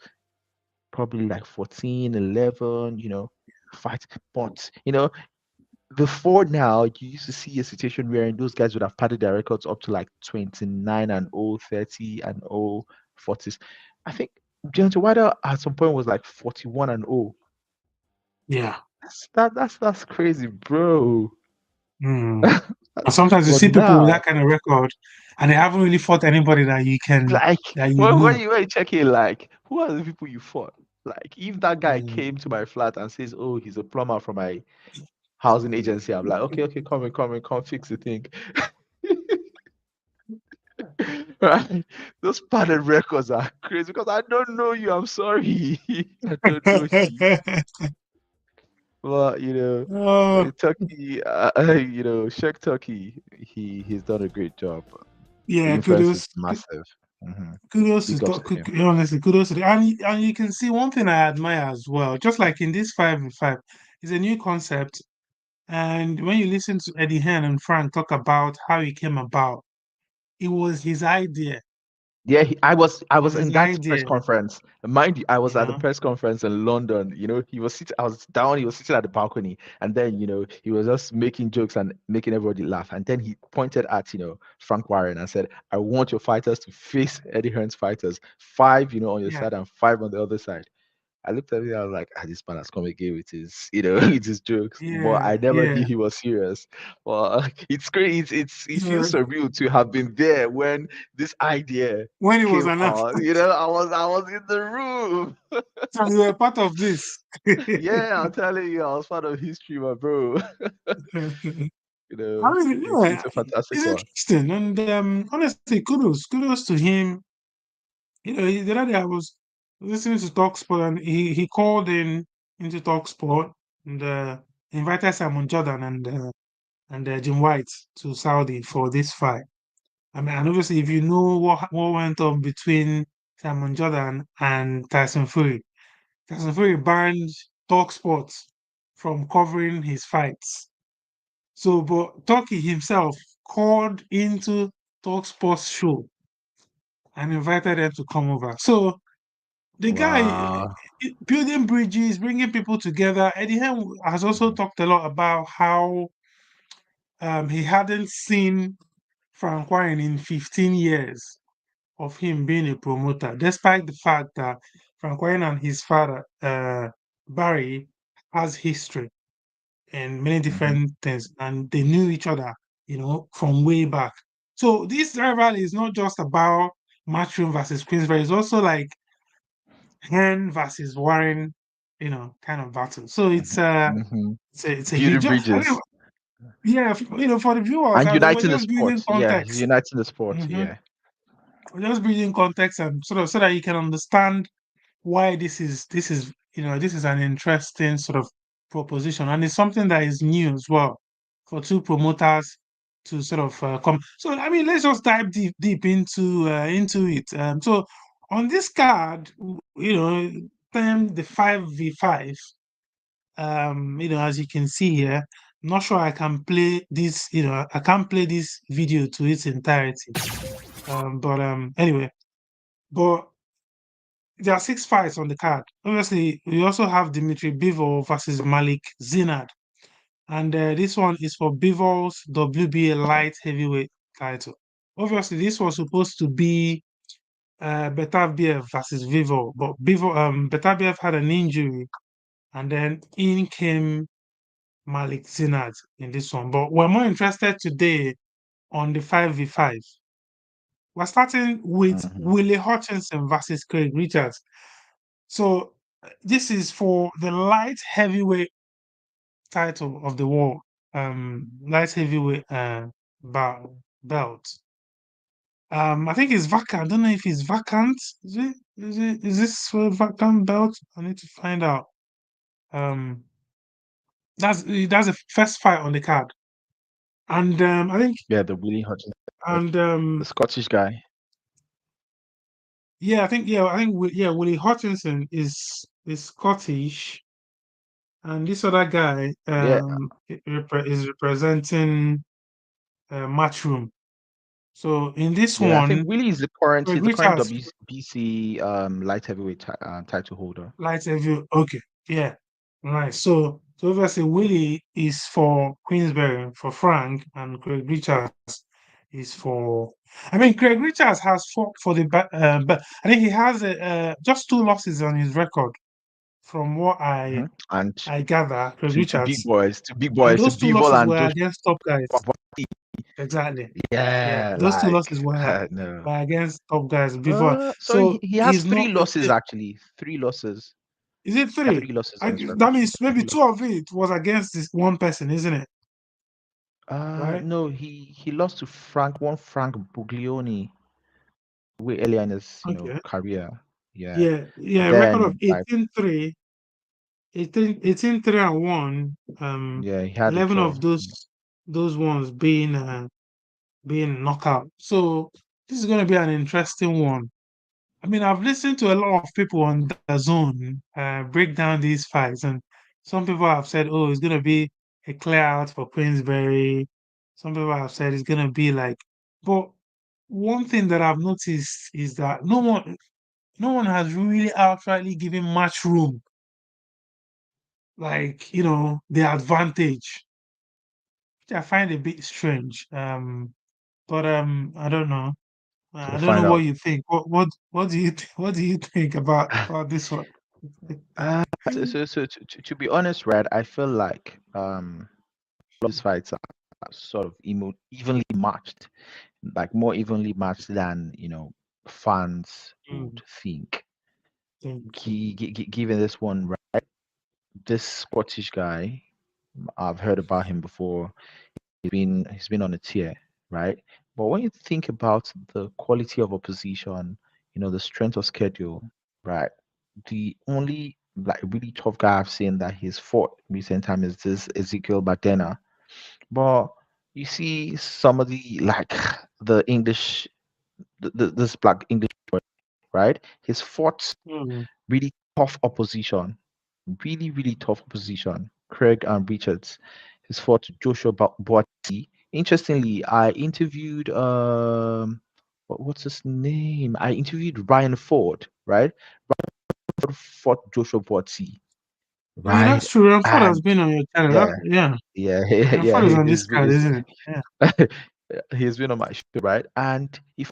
probably like 14, 11, fight. But before now, you used to see a situation where those guys would have padded their records up to like 29 and 0, 30 and 0, 40s. I think Deontay Wilder at some point was like 41 and 0. yeah. That's crazy, bro. Mm. And sometimes you But see people with that now, kind of record, and they haven't really fought anybody that you can like, that you when know. you check it, like, who are the people you fought? Like, if that guy Mm. came to my flat and says, "Oh, he's a plumber from my housing agency," I'm like, "Okay, okay, come fix the thing." Right? Those padded records are crazy because I don't know you. I'm sorry. I don't know you. But Oh, Turkey, Sheikh Turkey, he's done a great job. The yeah, influence is massive. kudos Big ups to him. honestly, kudos to and you can see one thing I admire as well, just like in this 5 v 5, it's a new concept. And when you listen to Eddie Hearn and Frank talk about how he came about, it was his idea. Yeah, I It was was in his that press idea, conference. Mind you, I was you at the know. press conference in London. He was sitting, I was down, he was sitting at the balcony, and then he was just making jokes and making everybody laugh. And then he pointed at Frank Warren and said, "I want your fighters to face Eddie Hearn's fighters, five on your Yeah, side and five on the other side." I looked at it, I was like, this man has come again with his, with his jokes. But yeah, I never knew yeah. he was serious. Well, it's great. It So feels surreal to have been there when this idea when it was came announced, out. I was in the room. so you were part of this. Yeah, I'm telling you, I was part of history, my bro. I mean, It's yeah, a fantastic it's one. interesting, and honestly, kudos to him. The other day I was listening to Talksport, and he called in into Talksport and invited Simon Jordan and Jim White to Saudi for this fight. I mean, and obviously, if you know what went on between Simon Jordan and Tyson Fury banned Talksport from covering his fights. So, but Turkey himself called into Talksport's show and invited them to come over. So the guy Wow. building bridges, bringing people together. Eddie Hearn has also Mhm, talked a lot about how he hadn't seen Frank Warren in 15 years of him being a promoter, despite the fact that Frank Warren and his father, Barry, has history in many mhm. different things, and they knew each other, from way back. So this rivalry is not just about Matchroom versus Queensberry. It's also like Hen versus Warren, kind of battle. So it's Mhm, uh mhm. it's a huge. Building I bridges mean, yeah, for the viewers, and as we're uniting the just building sport. Yeah, he's context. uniting the sport. hmm Yeah. We're just building context and sort of so that you can understand why this is an interesting sort of proposition, and it's something that is new as well for two promoters to sort of come. So I mean, let's just dive deep into it. So on this card, termed the 5v5. As you can see here, I'm not sure I can play this. I can't play this video to its entirety. But anyway, but there are 6 fights on the card. Obviously, we also have Dimitri Bivol versus Malik Zinad. And this one is for Bivol's WBA light heavyweight title. Obviously, this was supposed to be Betabiev versus Bivol, but Betabiev had an injury, and then in came Malik Zinad in this one. But we're more interested today on the 5v5. We're starting with Mhm. Willie Hutchinson versus Craig Richards. So this is for the light heavyweight title of the world, light heavyweight belt. I think it's vacant. I don't know if it's vacant. Is this for a vacant belt? I need to find out. Um, that's the first fight on the card, and I think Yeah, the Willie Hutchinson, and the Scottish guy. yeah, I think Willie Hutchinson is Scottish, and this other guy Yeah, is representing Matchroom. So in this yeah. I think one, Willie Greg he's the current Richards, WBC light heavyweight title holder. light heavy. Okay, yeah, nice. So obviously Willie is for Queensberry for Frank, and Craig Richards is for. I mean, Craig Richards has fought for but I think he has just 2 losses on his record, from what I Hmm. And I gather. Craig to big Richards, boys, and to those two Bivol losses and were Josh. against top guys. Exactly. Yeah, Yeah, those two like losses were no. were against top guys before. Sorry, So he has he's three not. losses actually. Three losses. Is it He has three? three losses on his That record. means maybe Three two losses. of it was against this one person, isn't it? Right? No, he lost to Frank Buglioni way earlier in his Okay. career. Yeah. Yeah, yeah. Record of Then like 18-3, 18-3 and one. yeah, he had a 11 draw. of those ones being knockout. So this is going to be an interesting one. I mean, I've listened to a lot of people on the zone break down these fights, and some people have said, "Oh, it's going to be a clear out for Queensberry." Some people have said it's going to be like, but one thing that I've noticed is that no one has really outrightly given Matchroom like the advantage, which I find a bit strange. But I don't know. We'll I don't know find what out. you think. What do you what do you think about this one? To be honest, right, I feel like these fights are sort of evenly matched, like more evenly matched than fans would Mm, think. think, Given this one, right, this Scottish guy, I've heard about him before. He's been on a tier, right? But when you think about the quality of opposition, the strength of schedule, right? The only like really tough guy I've seen that he's fought recent time is this Ezekiel Badena. But you see some of the like the English, this black English boy, right? He's fought mm, really tough opposition, really, really tough opposition. Craig and Richards. He's fought Joshua Boati. Interestingly, I interviewed what's his name? I interviewed Ryan Ford, right? Ford fought Joshua Boati, yeah, right? that's true. Ramford has And been on your channel. yeah, Yeah, yeah, Ramford yeah, is on this card, isn't it? Yeah. he's been on my show, right? And if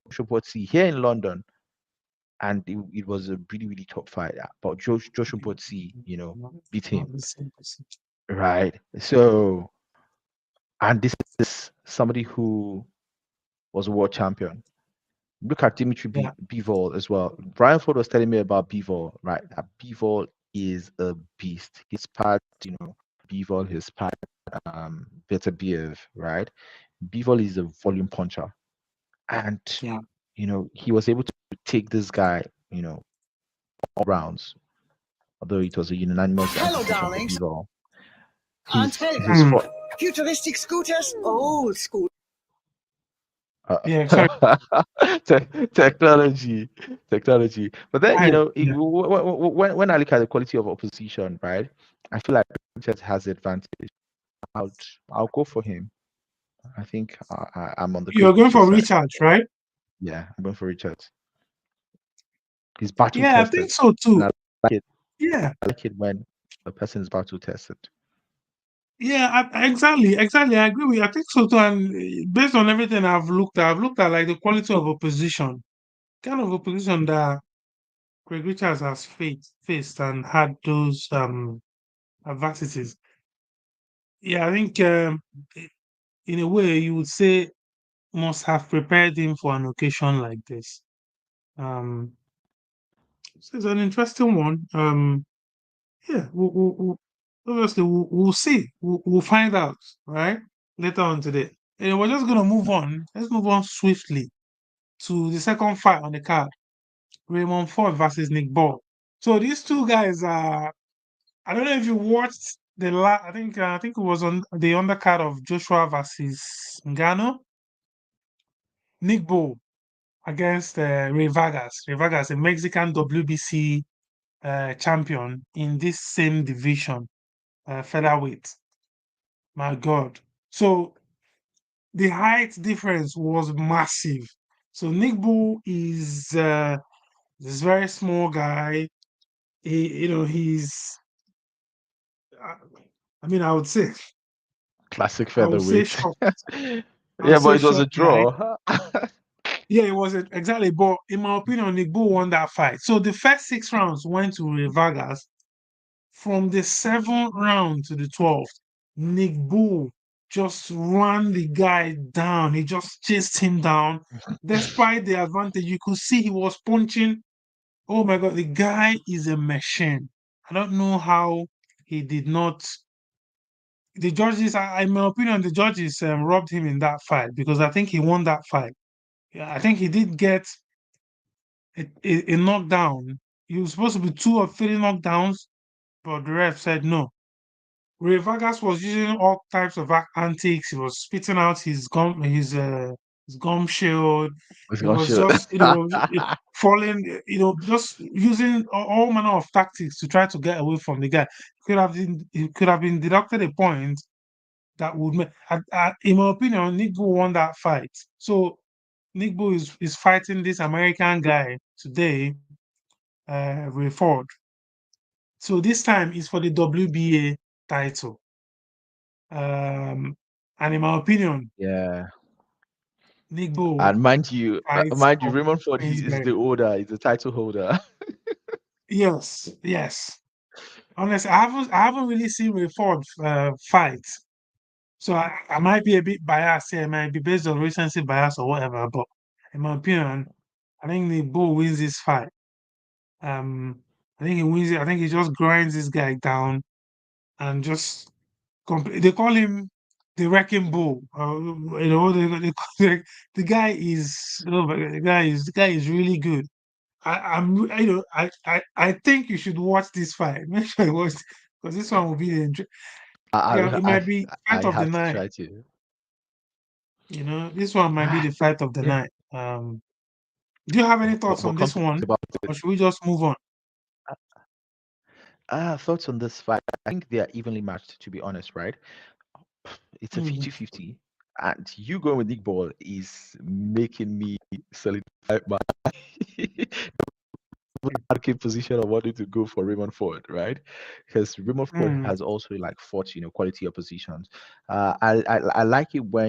Joshua Boati here in London, and it was a really, really tough fight. But Joshua Boati, beat him, Not the same person. right? So, and this is somebody who was a world champion. Look at Dimitri Yeah, Bivol as well. Brian Ford was telling me about Bivol, right? That Bivol is a beast. His part, Bivol, his part, Beterbiev, right? Bivol is a volume puncher. And, yeah. he was able to take this guy, all rounds, although it was a unanimous Hello, decision for darlings. Bivol. Can't He's tell. he's Mm, fought. Futuristic scooters, old school. yeah, sorry. Technology, technology. But then Yeah. when I look at the quality of opposition, right, I feel like Richards has the advantage. I'll I'll go for him. I think I'm on the Craig You're going Richards for side. Richards, right? Yeah, I'm going for Richards. He's battle Yeah, I think tested, so and too. like it. Yeah. I like it when a person is battle tested. Yeah, exactly. I agree with you. I think so too. And based on everything I've looked at like the quality of opposition, kind of opposition that Greg Richards has faced and had those adversities. Yeah, I think in a way you would say must have prepared him for an occasion like this. Um, so it's an interesting one. Yeah, obviously we'll see. We'll find out, right? Later on today. And we're just gonna move on. Let's move on swiftly to the second fight on the card. Raymond Ford versus Nick Ball. So these two guys are I don't know if you watched I think it was on the undercard of Joshua versus Ngannou. Nick Ball against Ray Vargas. Ray Vargas, a Mexican WBC champion in this same division, featherweight. My God. So the height difference was massive. So Nick Bull is this very small guy. He's. uh, I mean, Classic I would say featherweight. short. I would Yeah, but say it was a short guy. draw. Yeah, it was exactly. But in my opinion, Nick Bull won that fight. So the first 6 rounds went to Ray Vargas. From the 7th round to the 12th, Nick Bull just ran the guy down. He just chased him down. Despite the advantage, you could see he was punching. Oh my God, the guy is a machine. I don't know how he did not. The judges, in my opinion, the judges robbed him in that fight because I think he won that fight. Yeah, I think he did get a knockdown. He was supposed to be 2 or 3 knockdowns, but the ref said no. Ray Vargas was using all types of antics. He was spitting out his gum shield. It's He gonna was shoot. just falling, just using all manner of tactics to try to get away from the guy. He could have been deducted a point that would make. In my opinion, Nick Bull won that fight. So Nick Bo is fighting this American guy today, Ray Ford. So this time is for the WBA title. And in my opinion, Yeah. Nick Bo And fights mind you, for Raymond Ford, he is Queensberry. the holder, he's the title holder. Yes, yes. Honestly, I haven't really seen Ray Ford fight. So I might be a bit biased here. It might be based on recency bias or whatever. But in my opinion, I think Nick Bo wins this fight. Um, I think he wins it. I think he just grinds this guy down and just they call him the wrecking bull. The guy is oh my God, the guy is really good. I think you should watch this fight. Make sure you watch because this one will be I, it I might be I fight of the have to night. try to. This one might be the fight of the Yeah. night. Do you have any thoughts But on come this to think one, about or it, should we just move on? thoughts on this fight. I think they are evenly matched, to be honest, right? It's a Mm, 50-50. And you going with Nick Ball is making me solidify my advocate position of wanting to go for Raymond Ford, right? Because Raymond Ford mm, has also like fought, quality oppositions. I like it when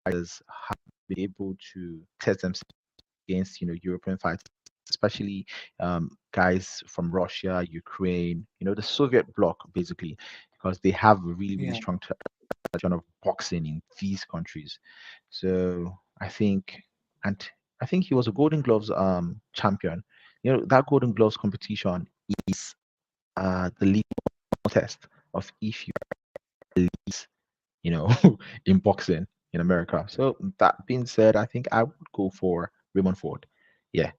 fighters have been able to test themselves against European fighters, especially guys from Russia, Ukraine, the Soviet bloc, basically, because they have a really really yeah, strong tradition of boxing in these countries. So and I think he was a Golden Gloves champion. That Golden Gloves competition is the lead test of if you are elite, you know, in boxing in America. So that being said, I think I would go for Raymond Ford. Yeah,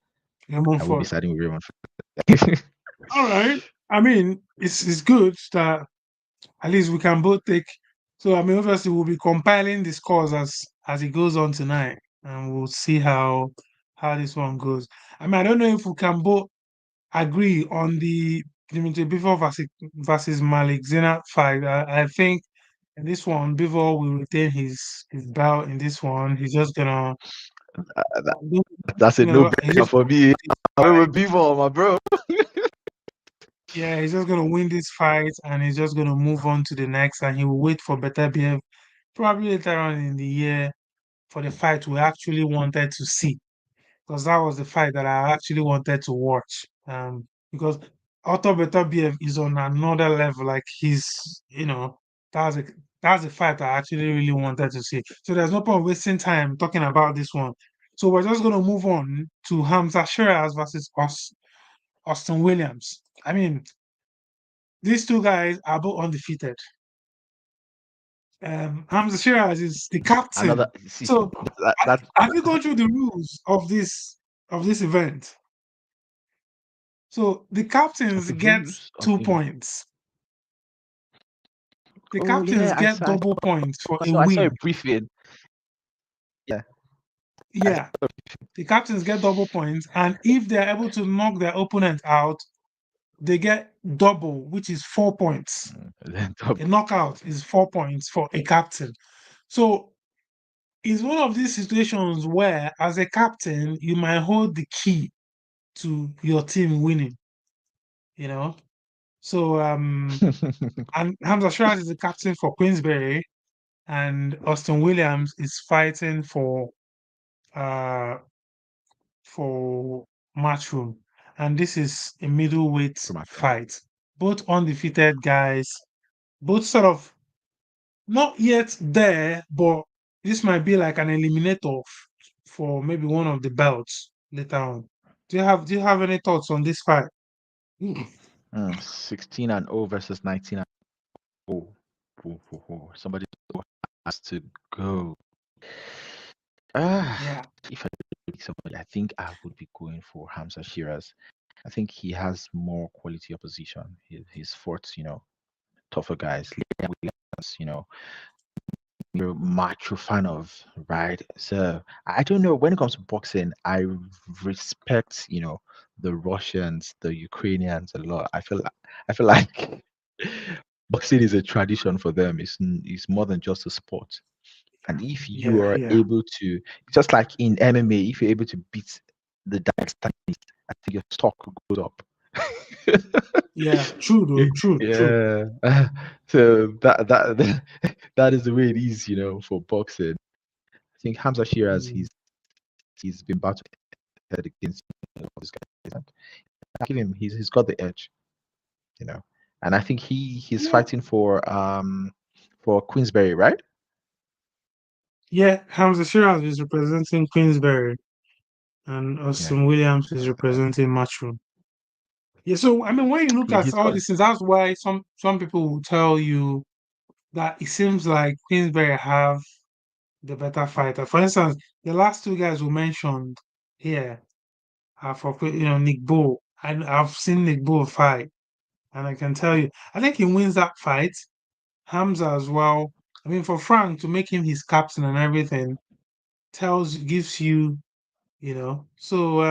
Raymond I will be Ford. siding with Raymond Ford. All right. I mean, it's good that at least we can both take. So I mean, obviously we'll be compiling the scores as it goes on tonight, and we'll see how this one goes. I mean, I don't know if we can both agree on the Dimitri Bivol versus Malik Zena fight. I think in this one, Bivol will retain his belt. In this one, he's just gonna, That- that's a no he's brainer just for gonna me. win this I went fight. with Beaver, my bro. Yeah, he's just gonna win this fight, and he's just gonna move on to the next, and he will wait for better behavior probably later on in the year for the fight we actually wanted to see. Because that was the fight that I actually wanted to watch. Because Otto Beterbiev is on another level. Like that's a that's a fight I actually really wanted to see. So there's no point wasting time talking about this one. So we're just gonna move on to Hamza Shiraz versus Austin Williams. I mean, these two guys are both undefeated. Hamza Shiraz is the Another captain. see So that have you gone through the rules of this event? So the of captains the get rules of 2 points. The oh yeah, captains get double points for a I saw a win. briefing. Yeah, I Yeah, the captains get double points, and if they're able to knock their opponent out, they get double, which is 4 points. saw A knockout is 4 points for a captain. So it's one of these situations where, as a captain, you might hold the key to your team winning. You know. So and Hamza Shiraz is the captain for Queensberry, and Austin Williams is fighting uh for Matchroom, and this is a middleweight for my friend. fight. Both undefeated guys, both sort of not yet there, but this might be like an eliminator for maybe one of the belts later on. Do you have any thoughts on this fight? 16 and 0 versus 19 and 0. Somebody has to go. Ah, Yeah. if I pick somebody, I think I would be going for Hamza Shiraz. I think he has more quality opposition. He's fought, tougher guys. Liam Williams, you're a macho fan of, right? So I don't know. When it comes to boxing, I respect, the Russians, the Ukrainians a lot. I feel like boxing is a tradition for them. It's more than just a sport. And if you Yeah, are yeah, able to, just like in MMA, if you're able to beat the Dagestanese, I think your stock goes up. yeah. True, though. True, true. Yeah. So that is the way it is, for boxing. I think Hamza Shiraz, Mm. he's been battling head against all these guys. And I give him, he's got the edge, you know. And I think he's Yeah, fighting for Queensberry, right? yeah. Hamza Shiraz is representing Queensberry, and Yeah. Austin Williams is representing Matchroom. Yeah, so I mean, when you look at He's all got these things, that's why some people will tell you that it seems like Queensberry have the better fighter. For instance, the last two guys we mentioned here are for Nick Bull. And I've seen Nick Bull fight, and I can tell you, I think he wins that fight. Hamza as well. I mean, for Frank to make him his captain and everything gives you, So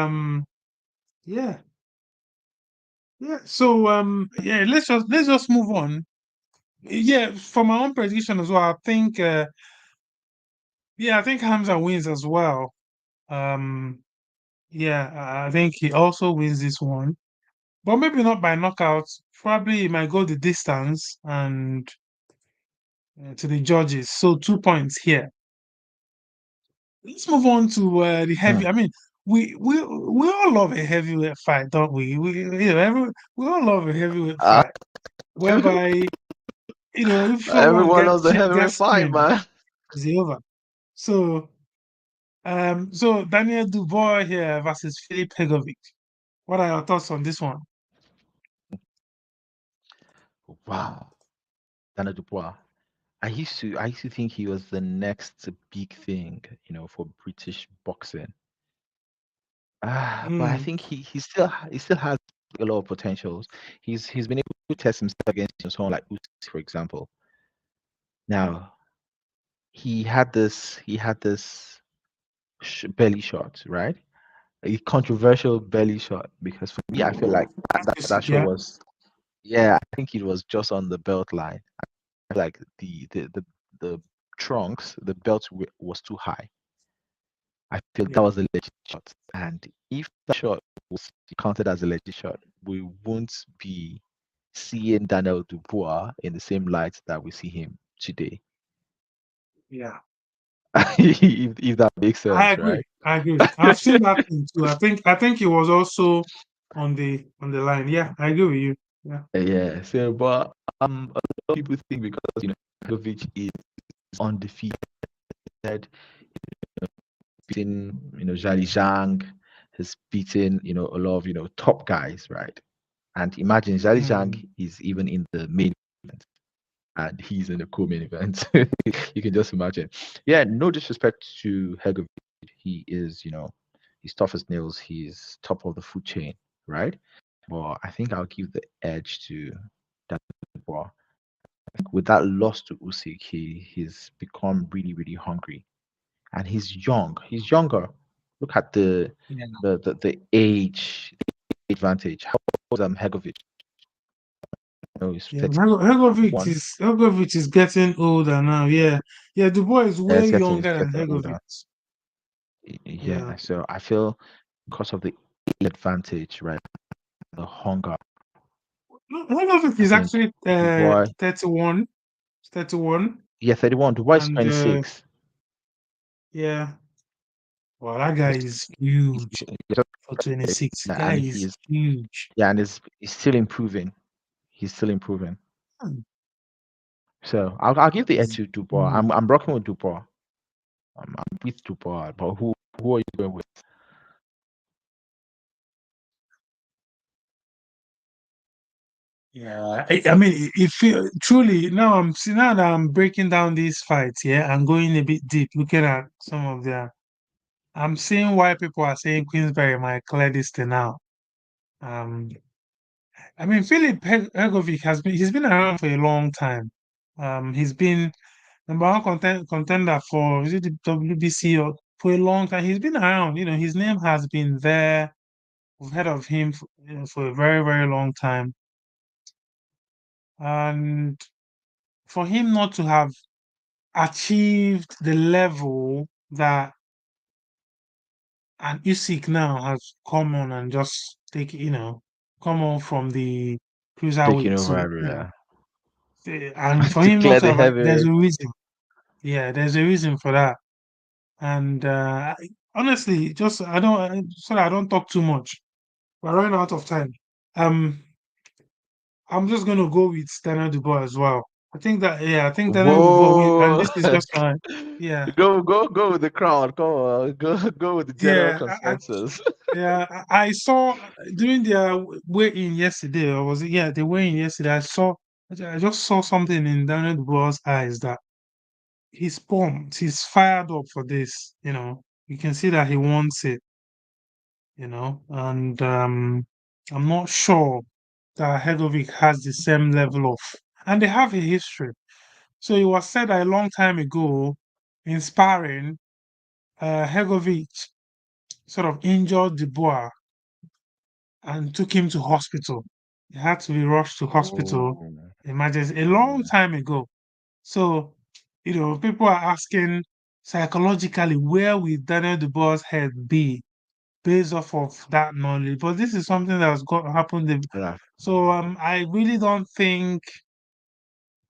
yeah, yeah. So yeah, let's just move on. Yeah, for my own prediction as well, I think yeah, I think Hamza wins as well. Um yeah, I think he also wins this one. But maybe not by knockout. Probably he might go the distance and to the judges. So 2 points here. Let's move on to the heavy. mm, I mean, we all love a heavyweight fight, don't we? We all love a heavyweight uh, fight, whereby if someone everyone loves gets the heavyweight gets fight, pinned, man. it's over. So so Daniel Dubois here versus Filip Hegovic. What are your thoughts on this one? Wow. Dana Dubois. I used to think he was the next big thing, for British boxing. But I Mm, think he still has a lot of potentials. He's been able to test himself against someone like Usyk, for example. Now he had this belly shot, right? A controversial belly shot because for me, I feel like that shot yeah, was, yeah, I think it was just on the belt line. I feel like the trunks, the belt was too high. I feel that yeah, was a legit shot. And if that shot was counted as a legit shot, we won't be seeing Daniel Dubois in the same light that we see him today. yeah. if that makes I sense, agree. right? I agree. I've seen that thing too. I think he was also on the line. Yeah, I agree with you. Yeah. Yeah. So, but a lot of people think because Begovic is undefeated, beating Zhali Zhang, has beaten a lot of top guys, right? And imagine Zhali Mm, Zhang is even in the main event, and he's in the co-main event. You can just imagine. Yeah, no disrespect to Hegovic. He is, he's tough as nails. He's top of the food chain, right? But I think I'll give the edge to that. With that loss to Usyk, he's become really, really hungry, and he's young. He's younger. Look at the yeah. the the, the age advantage. How old is Hegovic? He's Yeah. 31. Hegovic is getting older now. Yeah. Yeah. Dubois is Yeah, way it's younger than getting Hegovic. older. Yeah. Yeah, so I feel because of the advantage, right? The hunger. No, Hegovic I is think actually Dubois. 31. 31. Yeah, 31. Dubois is And 26. yeah. Well, that guy is huge He's just- for 26. yeah, Guy and is he's huge. yeah, and he's still improving. He's still improving. Hmm. So I'll give the edge He's to Dubois. huge. I'm rocking with Dubois. I'm with Dubois, but who are you going with? Yeah, I mean, if you truly now now that I'm breaking down these fights, yeah, and going a bit deep, looking at some of their, I'm seeing why people are saying Queensberry might clear this thing out. Um, I mean, Philip Hegovic he's been around for a long time. He's been number one contender for is it the WBC or for a long time. He's been around. His name has been there. We've heard of him for a very, very long time, and for him not to have achieved the level that an Usyk now has come on and just come on from the Taking cruiserweight over to, everywhere. and for To him not clear to the have, there's heavyweight. a reason. Yeah, there's a reason for that. And honestly, just so that I don't talk too much. We're running out of time. Um, I'm just gonna go with Daniel Dubois as well. I think Daniel Dubois and Whoa. this is just yeah, Go with the crowd. Come on. Go with the general yeah, consensus. yeah. I saw during their weigh-in yesterday, or was it? Yeah, the weigh-in yesterday. I just saw something in Daniel Dubois' eyes that he's pumped, he's fired up for this. You can see that he wants it. And I'm not sure that Hegovic has the same level of, and they have a history. So it was said that a long time ago, in sparring, Hegovic sort of injured Dubois and took him to hospital. He had to be rushed to hospital, Oh, emergency, a long yeah. time ago. So, people are asking psychologically, where will Daniel Dubois' head be based off of that knowledge? But this is something that has got happened. Yeah. So I really don't think.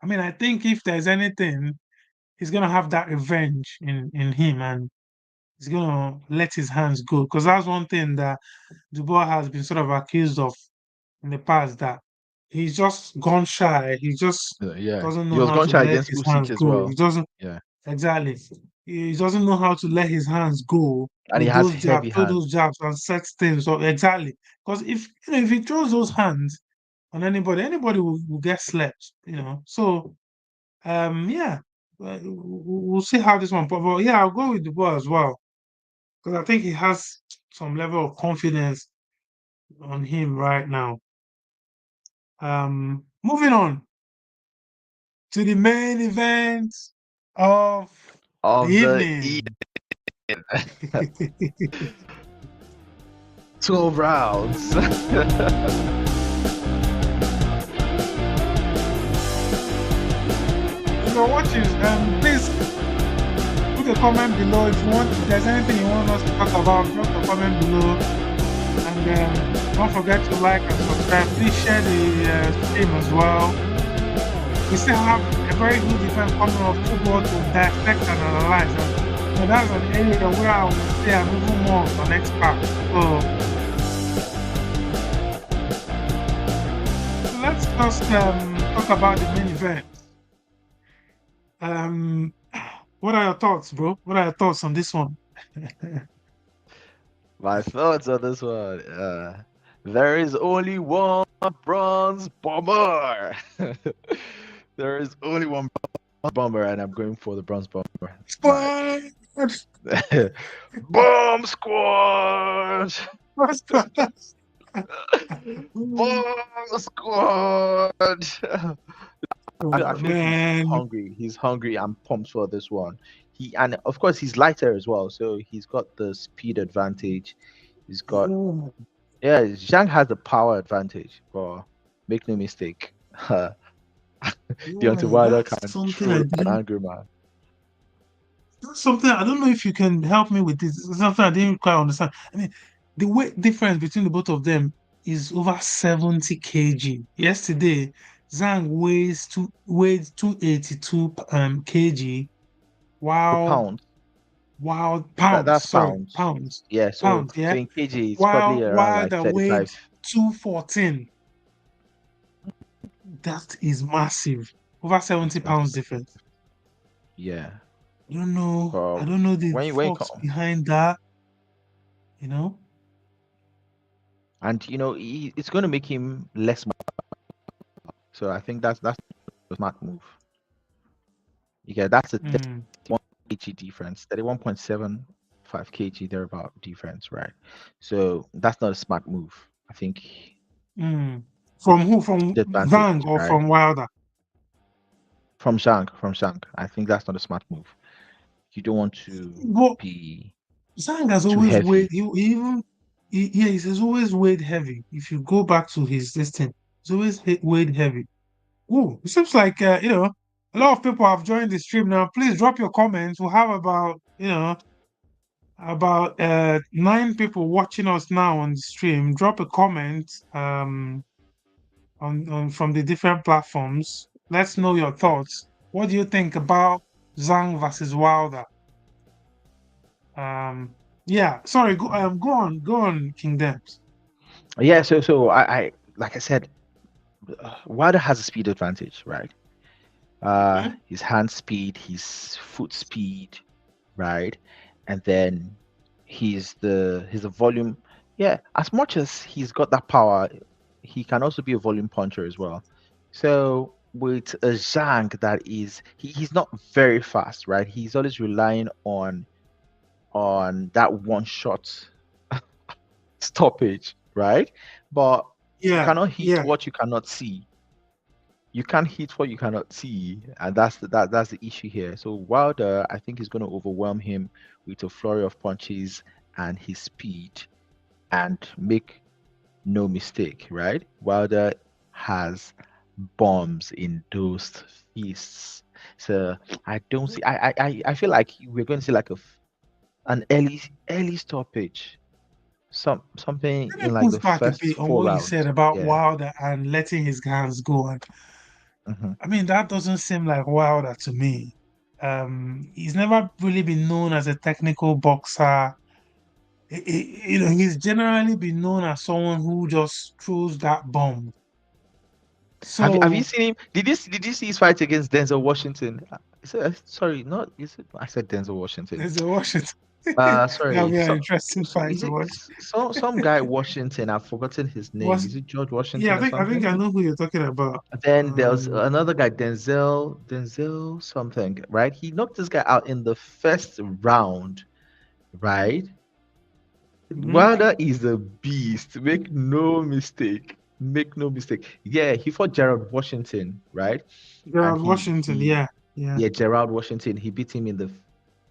I mean, I think if there's anything, he's gonna have that revenge in him, and he's gonna let his hands go. Because that's one thing that Dubois has been sort of accused of in the past, that he's just gone shy. He just Yeah. doesn't He know was how gun to shy let against his Usyk hands as go. He well. doesn't Yeah. exactly. He doesn't know how to let his hands go And he with has those jabs, heavy throw hands. those jabs and set things. So exactly, because if he throws those hands on anybody will get slept. So yeah, we'll see how this one. But yeah, I'll go with Dubois as well because I think he has some level of confidence on him right now. Moving on to the main event of the Of the evening. 12 rounds. If you're watching, please put a comment below if you want. If there's anything you want us to talk about, drop a comment below. And don't forget to like and subscribe. Please share the stream as well. We still have a very good event coming up, football to dissect and analyze. And that's an area where I would say I'm even more of an expert. So let's just talk about the main event. What are your thoughts, bro? What are your thoughts on this one? My thoughts on this one. There is only one bronze bomber. There is only one bronze bomber, and I'm going for the bronze bomber. Squad! Bomb squad! Bomb squad! I think he's Man. hungry. He's hungry and pumped for this one. And of course he's lighter as well, so he's got the speed advantage. He's got Zhang has the power advantage, but make no mistake, Deontay Wilder That's can something throw I like an didn't. angry man. That's something I don't know if you can help me with this. It's something I didn't quite understand. I mean, the weight difference between the both of them is over 70 kg. Yesterday, Zhang weighed 282 kg, The while pound, pounds, that's sorry, pounds. pounds, Yeah, so yeah. in kg it's While probably around like Wilder weighed 35. 214. That is massive. Over 70 That's pounds difference. yeah. I don't know. I But don't know the when you thoughts come, behind that, you know? and it's going to make him less. So I think that's a smart move. Yeah, that's a Mm, 31 kg difference, 31.75 kg thereabout difference, right? So that's not a smart move. I think mm. From who? From the advantage, Zhang or right? from Wilder? From Shank. I think that's not a smart move. You don't want to But be Zhang has too always weighed, heavy. he has always weighed heavy. If you go back to his this thing, he's always weighed heavy. Oh, it seems like, A lot of people have joined the stream now. Please drop your comments. We have about 9 people watching us now on the stream. Drop a comment on from the different platforms. Let's know your thoughts. What do you think about Zhang versus Wilder? Yeah, sorry, go on, King Debs. Yeah, so I like I said, Wilder has a speed advantage, right? His hand speed, his foot speed, right? And then he's the volume. Yeah, as much as he's got that power, he can also be a volume puncher as well. So with a Zhang that is he's not very fast, right? He's always relying on that one shot stoppage, right? But you Yeah, cannot hit yeah. what you cannot see. You can't hit what you cannot see, and that's the issue here. So Wilder, I think, is going to overwhelm him with a flurry of punches and his speed, and make no mistake, right? Wilder has bombs in those fists. So I don't see. I feel like we're going to see like an early stoppage, something Let in me like push the back a first bit on four what you said rounds. about Yeah. Wilder and letting his hands go. And Hmm. I mean, that doesn't seem like Wilder to me. He's never really been known as a technical boxer. He's generally been known as someone who just throws that bomb. Have you So seen him? Did you see his fight against Denzel Washington? Sorry, not is it? I said Denzel Washington. there's a Washington. That'll Sorry. be an interesting fight Is to it watch. some guy Washington? I've forgotten his name. Was Is it George Yeah, Washington I or think I think something? I know who you're talking about. Then there's another guy, Denzel something, right? He knocked this guy out in the first round, right? Mhm. Wilder is a beast. Make no mistake. Make no mistake. Yeah, he fought Gerald Washington, right? And Gerald Washington, yeah, yeah. yeah, Gerald Washington. He beat him in the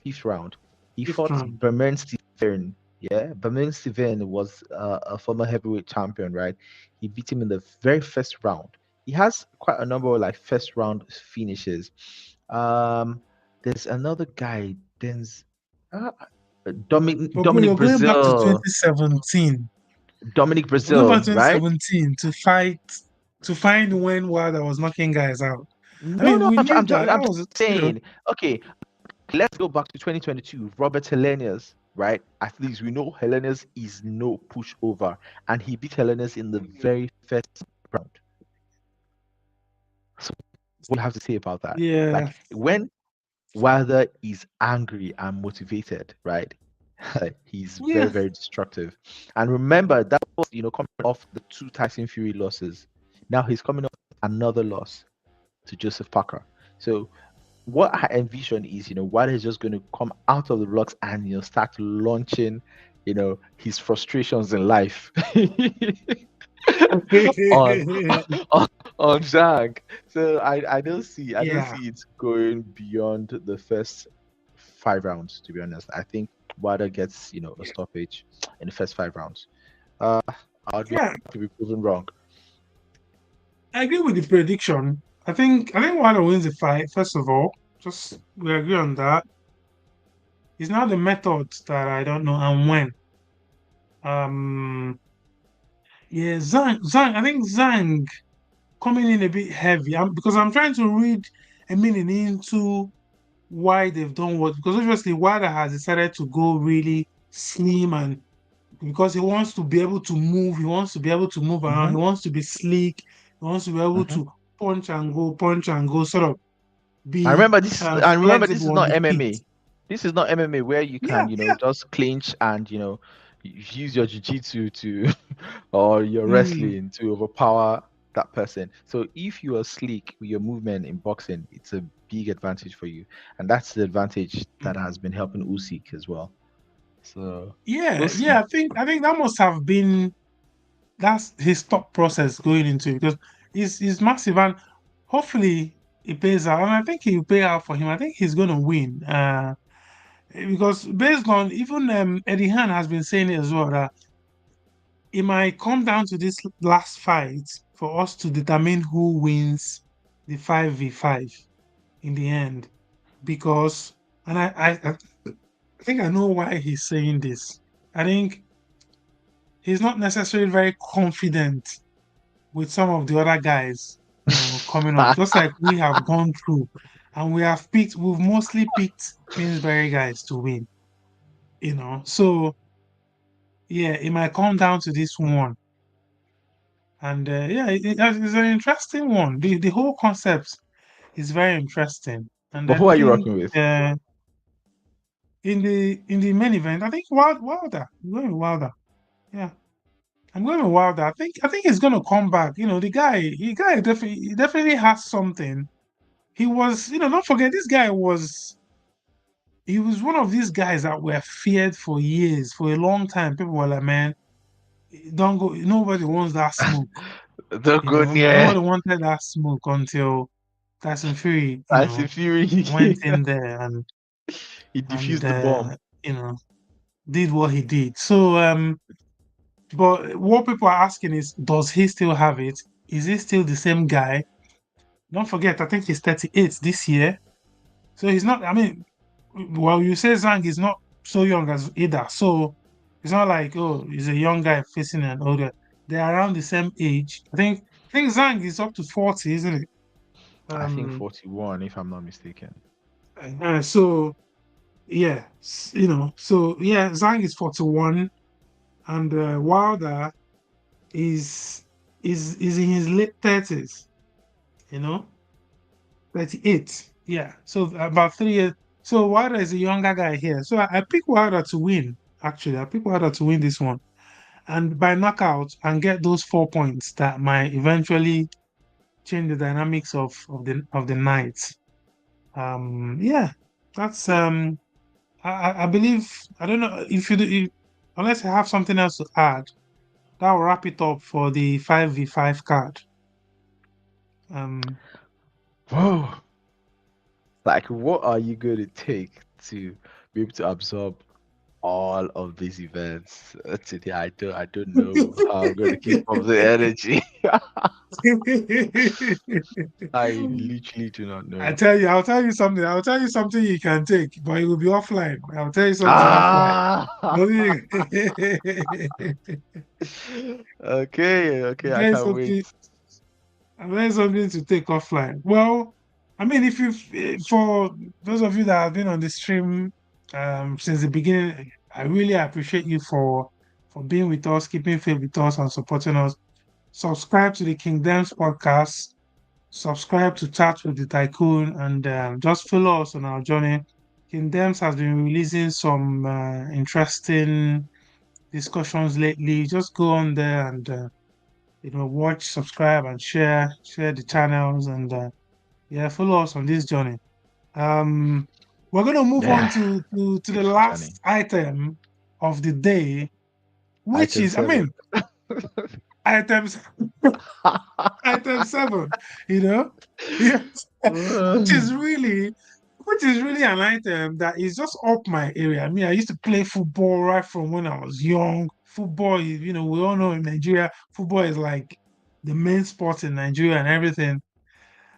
fifth round. He Fifth fought round. Bermane Stiverne. Yeah, Bermane Stiverne was a former heavyweight champion, right? He beat him in the very first round. He has quite a number of like first round finishes. There's another guy, uh, Dominic You're going back to Brazil. 2017. Dominic You're going Brazil, back to right? 2017 to find when Wilder was knocking guys out. I No, mean, no, we knew that. I'm That just was, saying. Okay, let's go back to 2022. Robert Helenius, right? At least we know Helenius is no pushover, and he beat Helenius in the very first round. So what do you have to say about that? yeah, Like when Wilder is angry and motivated, right? He's very, yeah. very destructive. And remember, that was coming off the 2 Tyson Fury losses. Now he's coming off another loss to Joseph Parker. So what I envision is, Wilder is just going to come out of the blocks and start launching, his frustrations in life on on Zhang. So I don't see Yeah. it going beyond the first 5 rounds. To be honest, I think Wilder gets a stoppage in the first 5 rounds. I'd Yeah, like to be proven wrong. I agree with the prediction. I think Wilder wins the fight, first of all. Just we agree on that. It's not the method that I don't know and when. Um yeah, I think Zhang coming in a bit heavy. Because I'm trying to read a meaning into why they've done what, because obviously Wilder has decided to go really slim, and because he wants to be able to move, he wants to be able to move around, Hmm. he wants to be sleek, he wants to be able Hmm. to punch and go, sort of be I remember this is flexible on not the feet. MMA. This is not MMA where you Yeah, can, yeah. just clinch and use your jiu-jitsu to or your Mm, wrestling to overpower that person. So if you are sleek with your movement in boxing, it's a big advantage for you, and that's the advantage that has been helping Usyk as well. So we'll yeah, see. yeah. I think that must have been that's his thought process going into it, because he's massive, and hopefully it pays out. And I think he will pay out for him. I think he's gonna win. Because based on even Eddie Hearn has been saying it as well, that it might come down to this last fight for us to determine who wins the 5v5. in the end because, and I think I know why he's saying this. I think he's not necessarily very confident with some of the other guys, coming up, just like we have gone through, and we've mostly picked Queensberry guys to win, So yeah, it might come down to this one, and yeah, it's an interesting one. The whole concept is very interesting, and But I who are you think working with? in the main event, I think Wilder. I'm going with Wilder. Yeah, I'm going with Wilder. I think he's going to come back. The guy definitely has something. He was, don't forget, this guy he was one of these guys that were feared for years, for a long time. People were like, man, don't go. Nobody wants that smoke. The good Nobody near wanted that smoke until Tyson Fury, Tyson Fury. went in there and He and defused the bomb. you know did what he did. So, but what people are asking is, does he still have it? Is he still the same guy? Don't forget, I think he's 38 this year. So he's not. I mean, well, you say Zhang is not so young as either. So it's not like, oh, he's a young guy facing an older. They're around the same age. I think Zhang is up to 40, isn't it? I think Um. 41, if I'm not mistaken. So yeah, So yeah, Zhang is 41, and Wilder is is in his late 30s. You know, 38. Yeah. So about 3 years. So Wilder is a younger guy here. So I pick Wilder to win. Actually, I pick Wilder to win this one, and by knockout, and get those 4 points that might eventually change the dynamics of the night. Yeah, that's I believe, I don't know if you do, unless I have something else to add. That will wrap it up for the 5v5 card. Um, Whoa. Like, what are you going to take to be able to absorb all of these events today? I don't know how I'm going to keep up the energy. I literally do not know. I'll tell you something. I'll tell you something you can take, but it will be offline. I'll tell you something offline. Ah. I'll Okay, I tell you can't wait. something. I'll tell you something to take offline. Well, I mean, if you, for those of you that have been on the stream since the beginning, I really appreciate you for being with us, keeping faith with us, and supporting us. Subscribe to the Kingdoms podcast. Subscribe to Chat with the Tycoon, and just follow us on our journey. Kingdoms has been releasing some interesting discussions lately. Just go on there and watch, subscribe, and share the channels, and yeah, follow us on this journey. We're gonna move on Yeah, to the beautiful journey. last item of the day, which Item is, I 7. mean, items item 7. You know, yeah, which is really an item that is just up my area. I mean, I used to play football right from when I was young. Football, we all know in Nigeria, football is like the main sport in Nigeria and everything.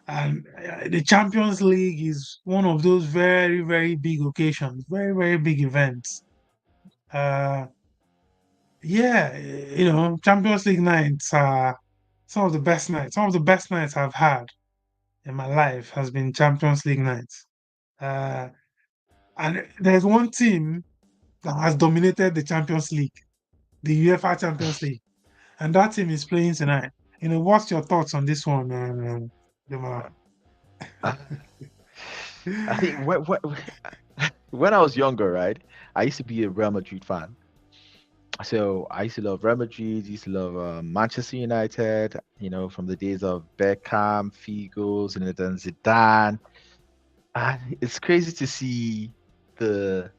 And the Champions League is one of those very, very big occasions, very, very big events. Uh, yeah, Champions League nights are some of the best nights. Some of the best nights I've had in my life has been Champions League nights. Uh, and there's one team that has dominated the Champions League, the UEFA Champions League, and that team is playing tonight. What's your thoughts on this one, Demola? I think when I was younger, right, I used to be a Real Madrid fan. So I used to love Real Madrid, used to love Manchester United, from the days of Beckham, Figo, Zinedine Zidane. And it's crazy to see the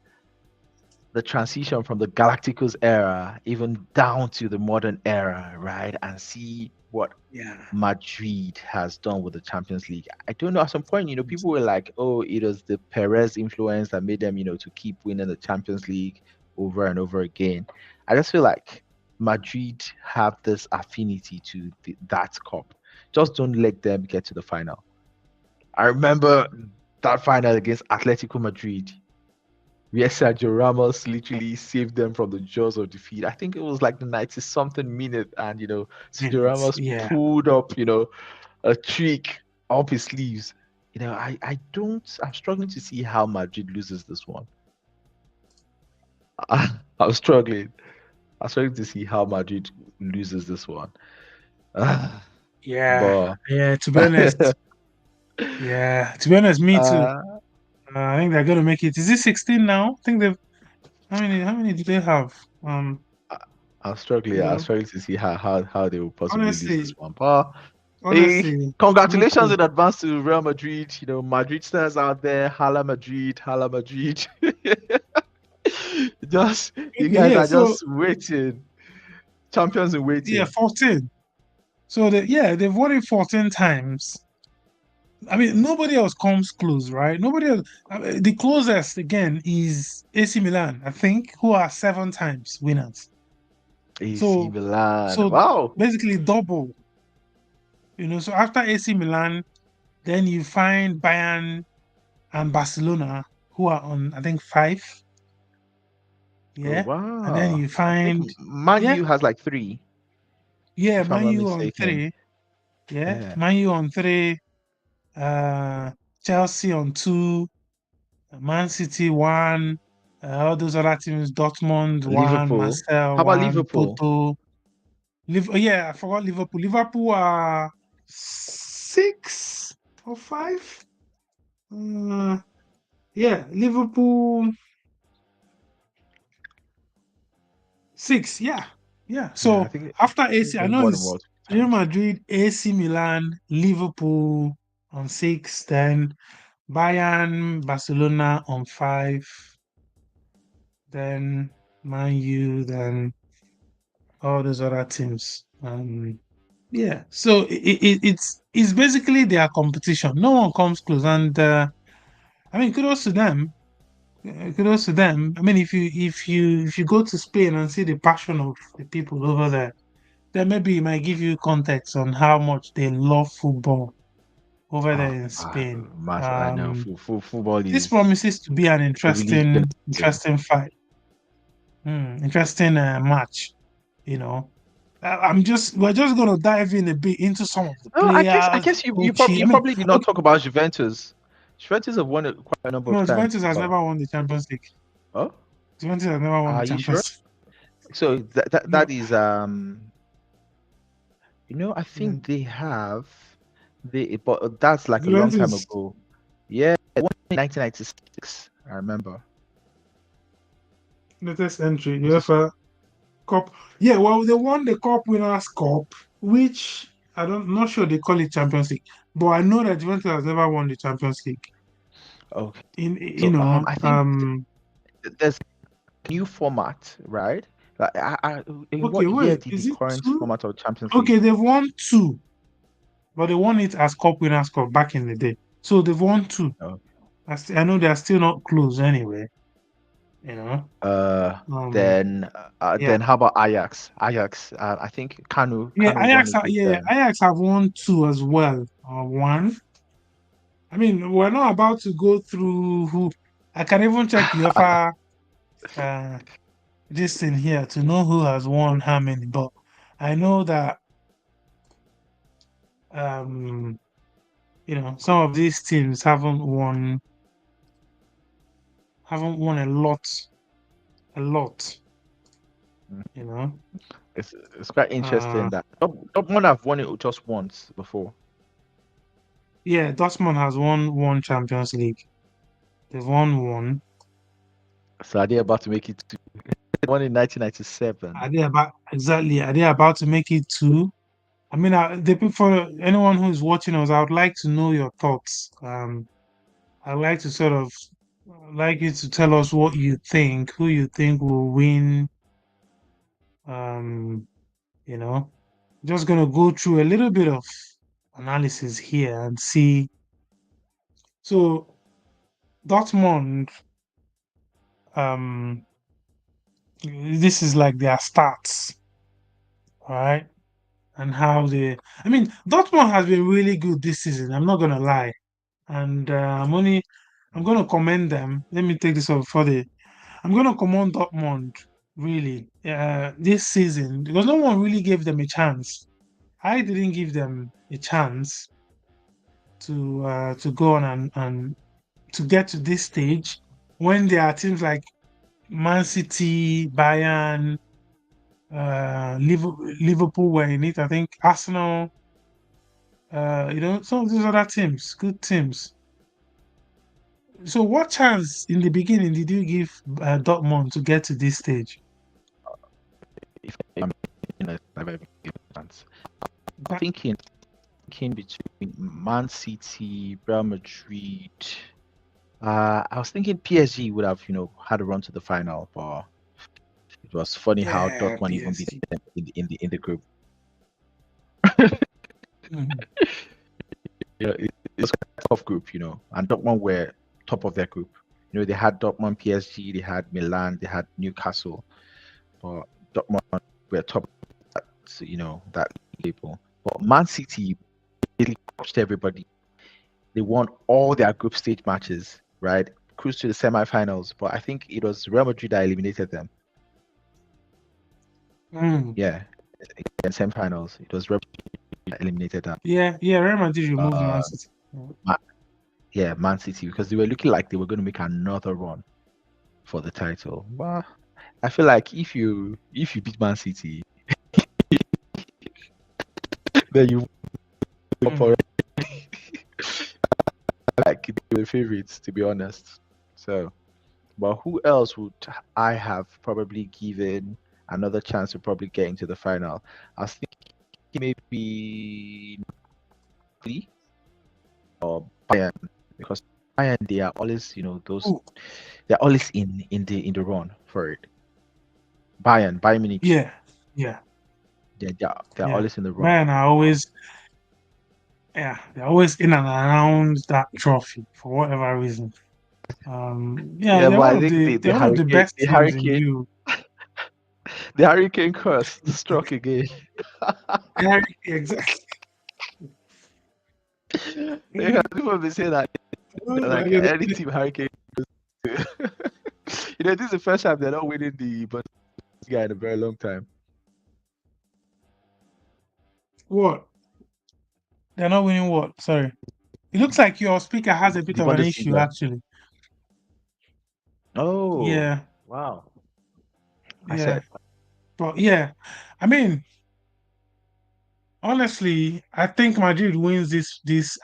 transition from the Galacticos era even down to the modern era, right? And see what Yeah. Madrid has done with the Champions League. I don't know. At some point, people were like, "Oh, it was the Perez influence that made them, to keep winning the Champions League over and over again." I just feel like Madrid have this affinity to that cup. Just don't let them get to the final. I remember that final against Atletico Madrid, where Sergio Ramos literally saved them from the jaws of defeat. I think it was like the 90 something minute, and Sergio Minutes. Ramos Yeah. pulled up, a trick up his sleeves. I'm struggling to see how Madrid loses this one. I'm struggling. I'm struggling to see how Madrid loses this one. Ah, Yeah. but Yeah. To be honest. Yeah. To be honest, me too. uh, I think they're gonna make it. Is it 16 now? I think they've. How many do they have? I'm struggling. I'm So struggling to see how they will possibly lose this honestly, one. But hey, honestly, me congratulations too. in advance to Real Madrid. Madrid stars out there. Hala Madrid, Hala Madrid. Just you Okay, guys yeah. are So just waiting. Champions in yeah, waiting. 14. So they've won it 14 times. I mean, nobody else comes close, right? Nobody else. The closest again is AC Milan, I think, who are 7 times winners. AC So Milan. so Wow. basically double. So after AC Milan, then you find Bayern and Barcelona, who are on, I think, 5. Oh, Yeah. And then wow. you I think find, Man yeah, U has like 3, yeah, if I'm Man not U on mistaken. 3. Yeah. Yeah. Man U on 3. Uh, Chelsea on 2. Man City 1. All those other teams, Dortmund 1, Liverpool. Marseille How about 1, Liverpool? Porto. Yeah, I forgot Liverpool. Liverpool are 6 or 5. Yeah, Liverpool 6. Yeah, yeah. Yeah, I So think after they've AC, I know won the it's world Real times. Madrid, AC Milan, Liverpool on 6, then Bayern, Barcelona on 5, then Man U, then all those other teams. Yeah. So it's basically their competition. No one comes close, and I mean, kudos to them. Kudos to them. I mean, if you go to Spain and see the passion of the people over there, then maybe it might give you context on how much they love football over there in Spain. I know. Football This is promises to be an a religion. interesting fight, interesting match. You know, we're just gonna dive in a bit into some of the No, I players, the guess you coaching. probably I you mean, probably did not okay, talk about Juventus. Juventus have won it quite a number of no, times. Juventus has Oh, never won the Champions League. oh, Juventus has never won the are you sure? Champions So that League. is I No, think they have but that's like a long time Juventus ago. Yeah, they won in 1996. I remember. latest entry, Was this? UEFA Cup. Yeah, well, they won the Cup Winners' Cup, which not sure they call it Champions League, but I know that Juventus has never won the Champions League. Okay. In So I think there's a new format, right? Like, in okay, what year wait, did the is it current 2? format of Champions Okay, League? they've won 2, but they won it as Cup Winners' Cup back in the day. So they've won 2. Oh. I know they are still not close anyway. You know. Then Yeah, how about Ajax? Ajax, I think yeah. Kanu won it with Yeah, them. Ajax have won 2 as well. 1. I mean, we're not about to go through who. I can even check UEFA uh, this thing here to know who has won how many. But I know that um, some of these teams haven't won a lot. You know. It's quite Uh, interesting that Dortmund have won it just once before. yeah, Dortmund has won 1 Champions League. They've won 1. So are they about to make it to won in 1997? Are they about to make it 2? I mean, for anyone who is watching us, I would like to know your thoughts. I'd like to like you to tell us what you think, who you think will win. Um, you know, just gonna go through a little bit of analysis here and see. So Dortmund, um, this is like their stats, right? And how I mean, Dortmund has been really good this season. I'm not gonna lie. and I'm going to commend them. Let me take this up before they. I'm going to commend Dortmund really this season because no one really gave them a chance. I didn't give them a chance to go on and to get to this stage when there are teams like Man City, Bayern, Liverpool were in it. I think Arsenal, some of these other teams, good teams. So, what chance in the beginning did you give Dortmund to get to this stage? If I'm honest, I might give a chance. That- Thinking between Man City, Real Madrid. I was thinking PSG would have, had a run to the final, but it was funny how yeah, Dortmund even beat PSG. them in the group. Mhm. Yeah, it was a tough group, and Dortmund were top of their group. They had Dortmund, PSG, they had Milan, they had Newcastle, but Dortmund were top of that, that table. But Man City really coached everybody. They won all their group stage matches, right? Cruised to the semi-finals, but I think it was Real Madrid that eliminated them. Mm. Yeah, in semi-finals, it was Real Madrid that eliminated them. Yeah, Real Madrid removed Man City. Yeah, Man City, because they were looking like they were going to make another run for the title. Well, I feel like if you beat Man City, then you Mm. like they were favorites, to be honest. So, but who else would I have probably given another chance to probably get into the final? I was thinking maybe Napoli or Bayern, because Bayern, they are always, Ooh, they're always in the run for it. Bayern Munich, yeah, they're yeah. always in the run. Man, they're always in and around that trophy for whatever reason. Yeah, Yeah, they're but one I of think the they're one of the best teams in Europe. the Hurricane curse struck again. Yeah, exactly. Yeah, people be saying that Oh my like goodness. any team Hurricane. This is the first time they're not winning the Bundesliga in a very long time. What? They're not winning what? Sorry. It looks like your speaker has a bit The of an issue, Bundesliga. actually. Oh, Yeah, wow. I yeah. said, But yeah, I mean, honestly, I think Madrid wins this.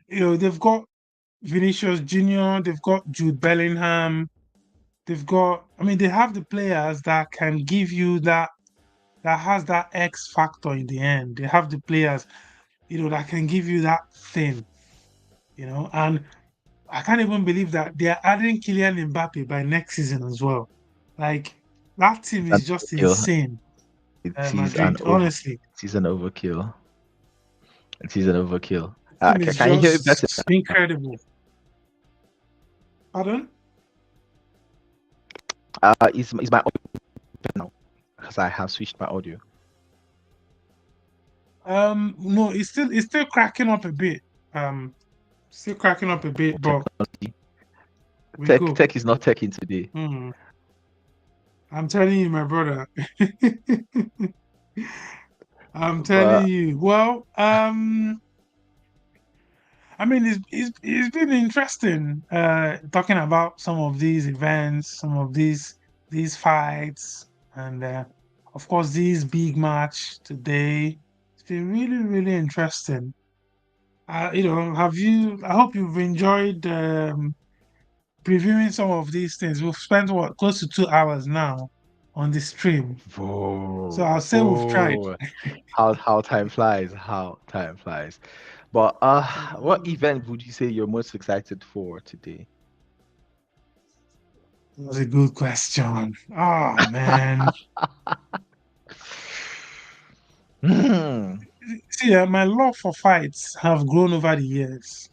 They've got Vinicius Junior, they've got Jude Bellingham, they have the players that can give you that has that X factor in the end. They have the players, that can give you that thing, and I can't even believe that they are adding Kylian Mbappe by next season as well. Like that team it's an is just overkill. insane. It is an Madrid, honestly, it is an overkill. It is an overkill. team is Can you hear me better? just incredible. Pardon? Is my audio better now? Because I have switched my audio. No, it's still cracking up a bit. Still cracking up a bit, but Technology. we go. Tech is not teching today. Hmm. I'm telling you, my brother. I'm telling But you. Well, it's been interesting talking about some of these events, some of these fights, and of course this big match today. It's been really, really interesting. I hope you've enjoyed previewing some of these things. We've spent close to 2 hours now on the stream. So I'll say we've tried. how time flies, how time flies. But what event would you say you're most excited for today? That was a good question. Oh man. See, my love for fights have grown over the years.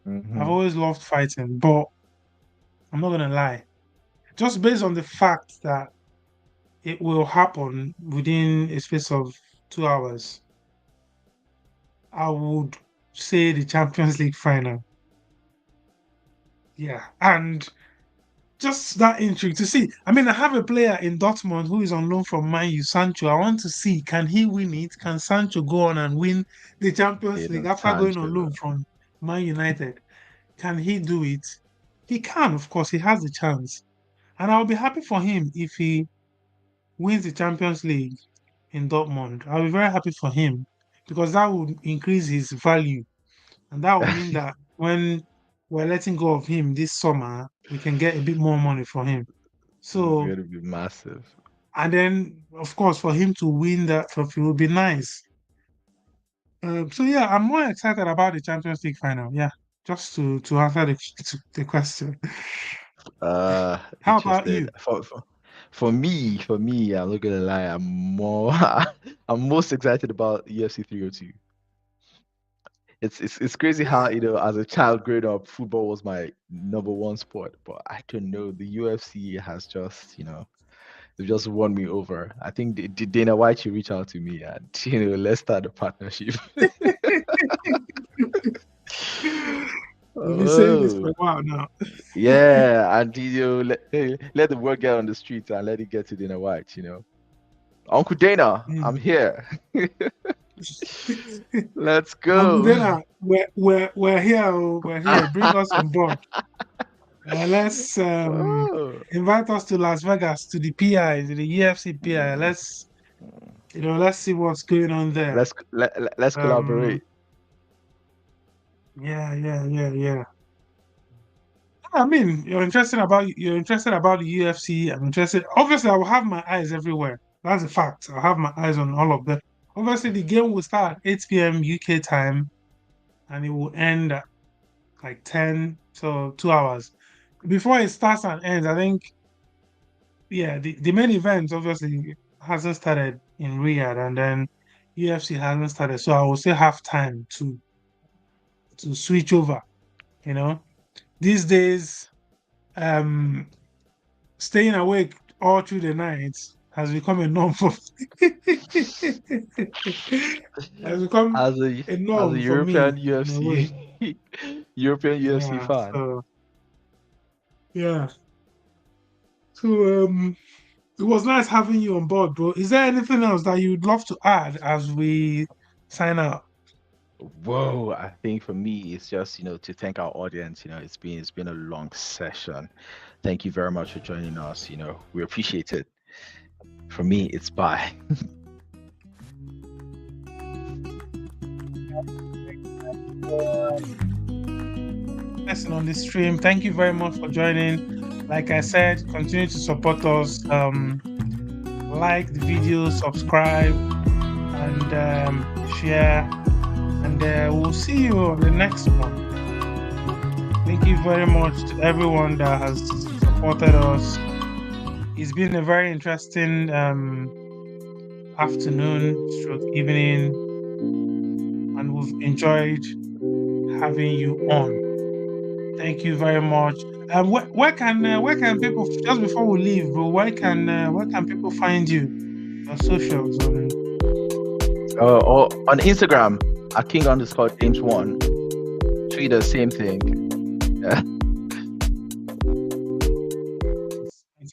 I've Mhm. always loved fighting, but I'm not gonna lie. Just based on the fact that it will happen within a space of 2 hours, I would say the Champions League final. Yeah, and just that intrigue to see. I mean, I have a player in Dortmund who is on loan from Man U, Sancho. I want to see, can he win it? Can Sancho go on and win the Champions League after going on Sancho. loan from Man United? Can he do it? He can, of course. He has the chance, and I'll be happy for him if he wins the Champions League in Dortmund. I'll be very happy for him because that would increase his value, and that will mean that when we're letting go of him this summer, we can get a bit more money for him. It's So, going to be massive. and then of course for him to win that trophy would be nice. So yeah, I'm more excited about the Champions League final. Yeah, just to answer the question. How about Interested. you? For me, I'm not gonna lie. I'm more, I'm most excited about UFC 302. It's crazy how, as a child growing up, football was my number one sport. But I don't know, the UFC has just, they've just won me over. I think Dana White should reach out to me and let's start a partnership. We've been saying this for Oh, a while now. yeah, and let the word get on the streets and let it get to Dana White. Uncle Dana, I'm Mm. here. Let's Uncle go. Dana, we're here. Oh, we're here. Bring us on board. Let's Oh. invite us to Las Vegas to the PI, to the UFC PI. Let's see what's going on there. Let's Um, collaborate. yeah. I mean, you're interested about the UFC. I'm interested. Obviously, I will have my eyes everywhere. That's a fact. I'll have my eyes on all of them. Obviously, the game will start at 8 p.m. UK time, and it will end at like 10, so 2 hours. Before it starts and ends, I think, yeah, the main event obviously hasn't started in Riyadh, and then UFC hasn't started, so I will still have time to switch over. You know, these days, um, staying awake all through the night has become a norm for has become As a a as a norm for European me in a way. UFC European UFC Yeah. fan. So yeah. So it was nice having you on board, bro. Is there anything else that you'd love to add as we sign out? Whoa, I think for me it's just, to thank our audience. It's been a long session. Thank you very much for joining us. We appreciate it. For me, it's bye. Lesson on the stream. Thank you very much for joining. Like I said, continue to support us. Like the video, subscribe, and share. And we'll see you on the next one. Thank you very much to everyone that has supported us. It's been a very interesting afternoon, stroke evening, and we've enjoyed having you on. Thank you very much. Where can people, just before we leave, bro? Where can people find you? Your socials on. Or on Instagram at king_James1. Twitter, same thing.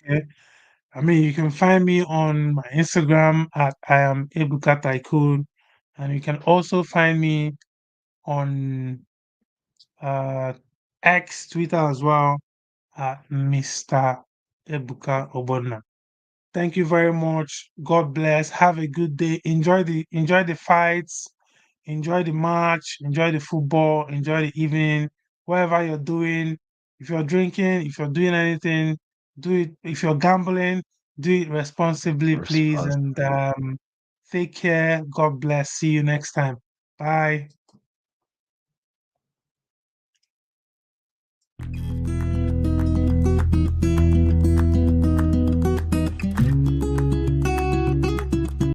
Okay. I mean, you can find me on my Instagram at I am Ebuka Tycoon, and you can also find me on uh, X, Twitter as well at Mr. Ebuka Obonna. Thank you very much. God bless. Have a good day. Enjoy the fights. Enjoy the match. Enjoy the football. Enjoy the evening. Whatever you're doing. If you're drinking, if you're doing anything, do it. If you're gambling, do it responsibly, please. And Responsibly. take care. God bless. See you next time. Bye.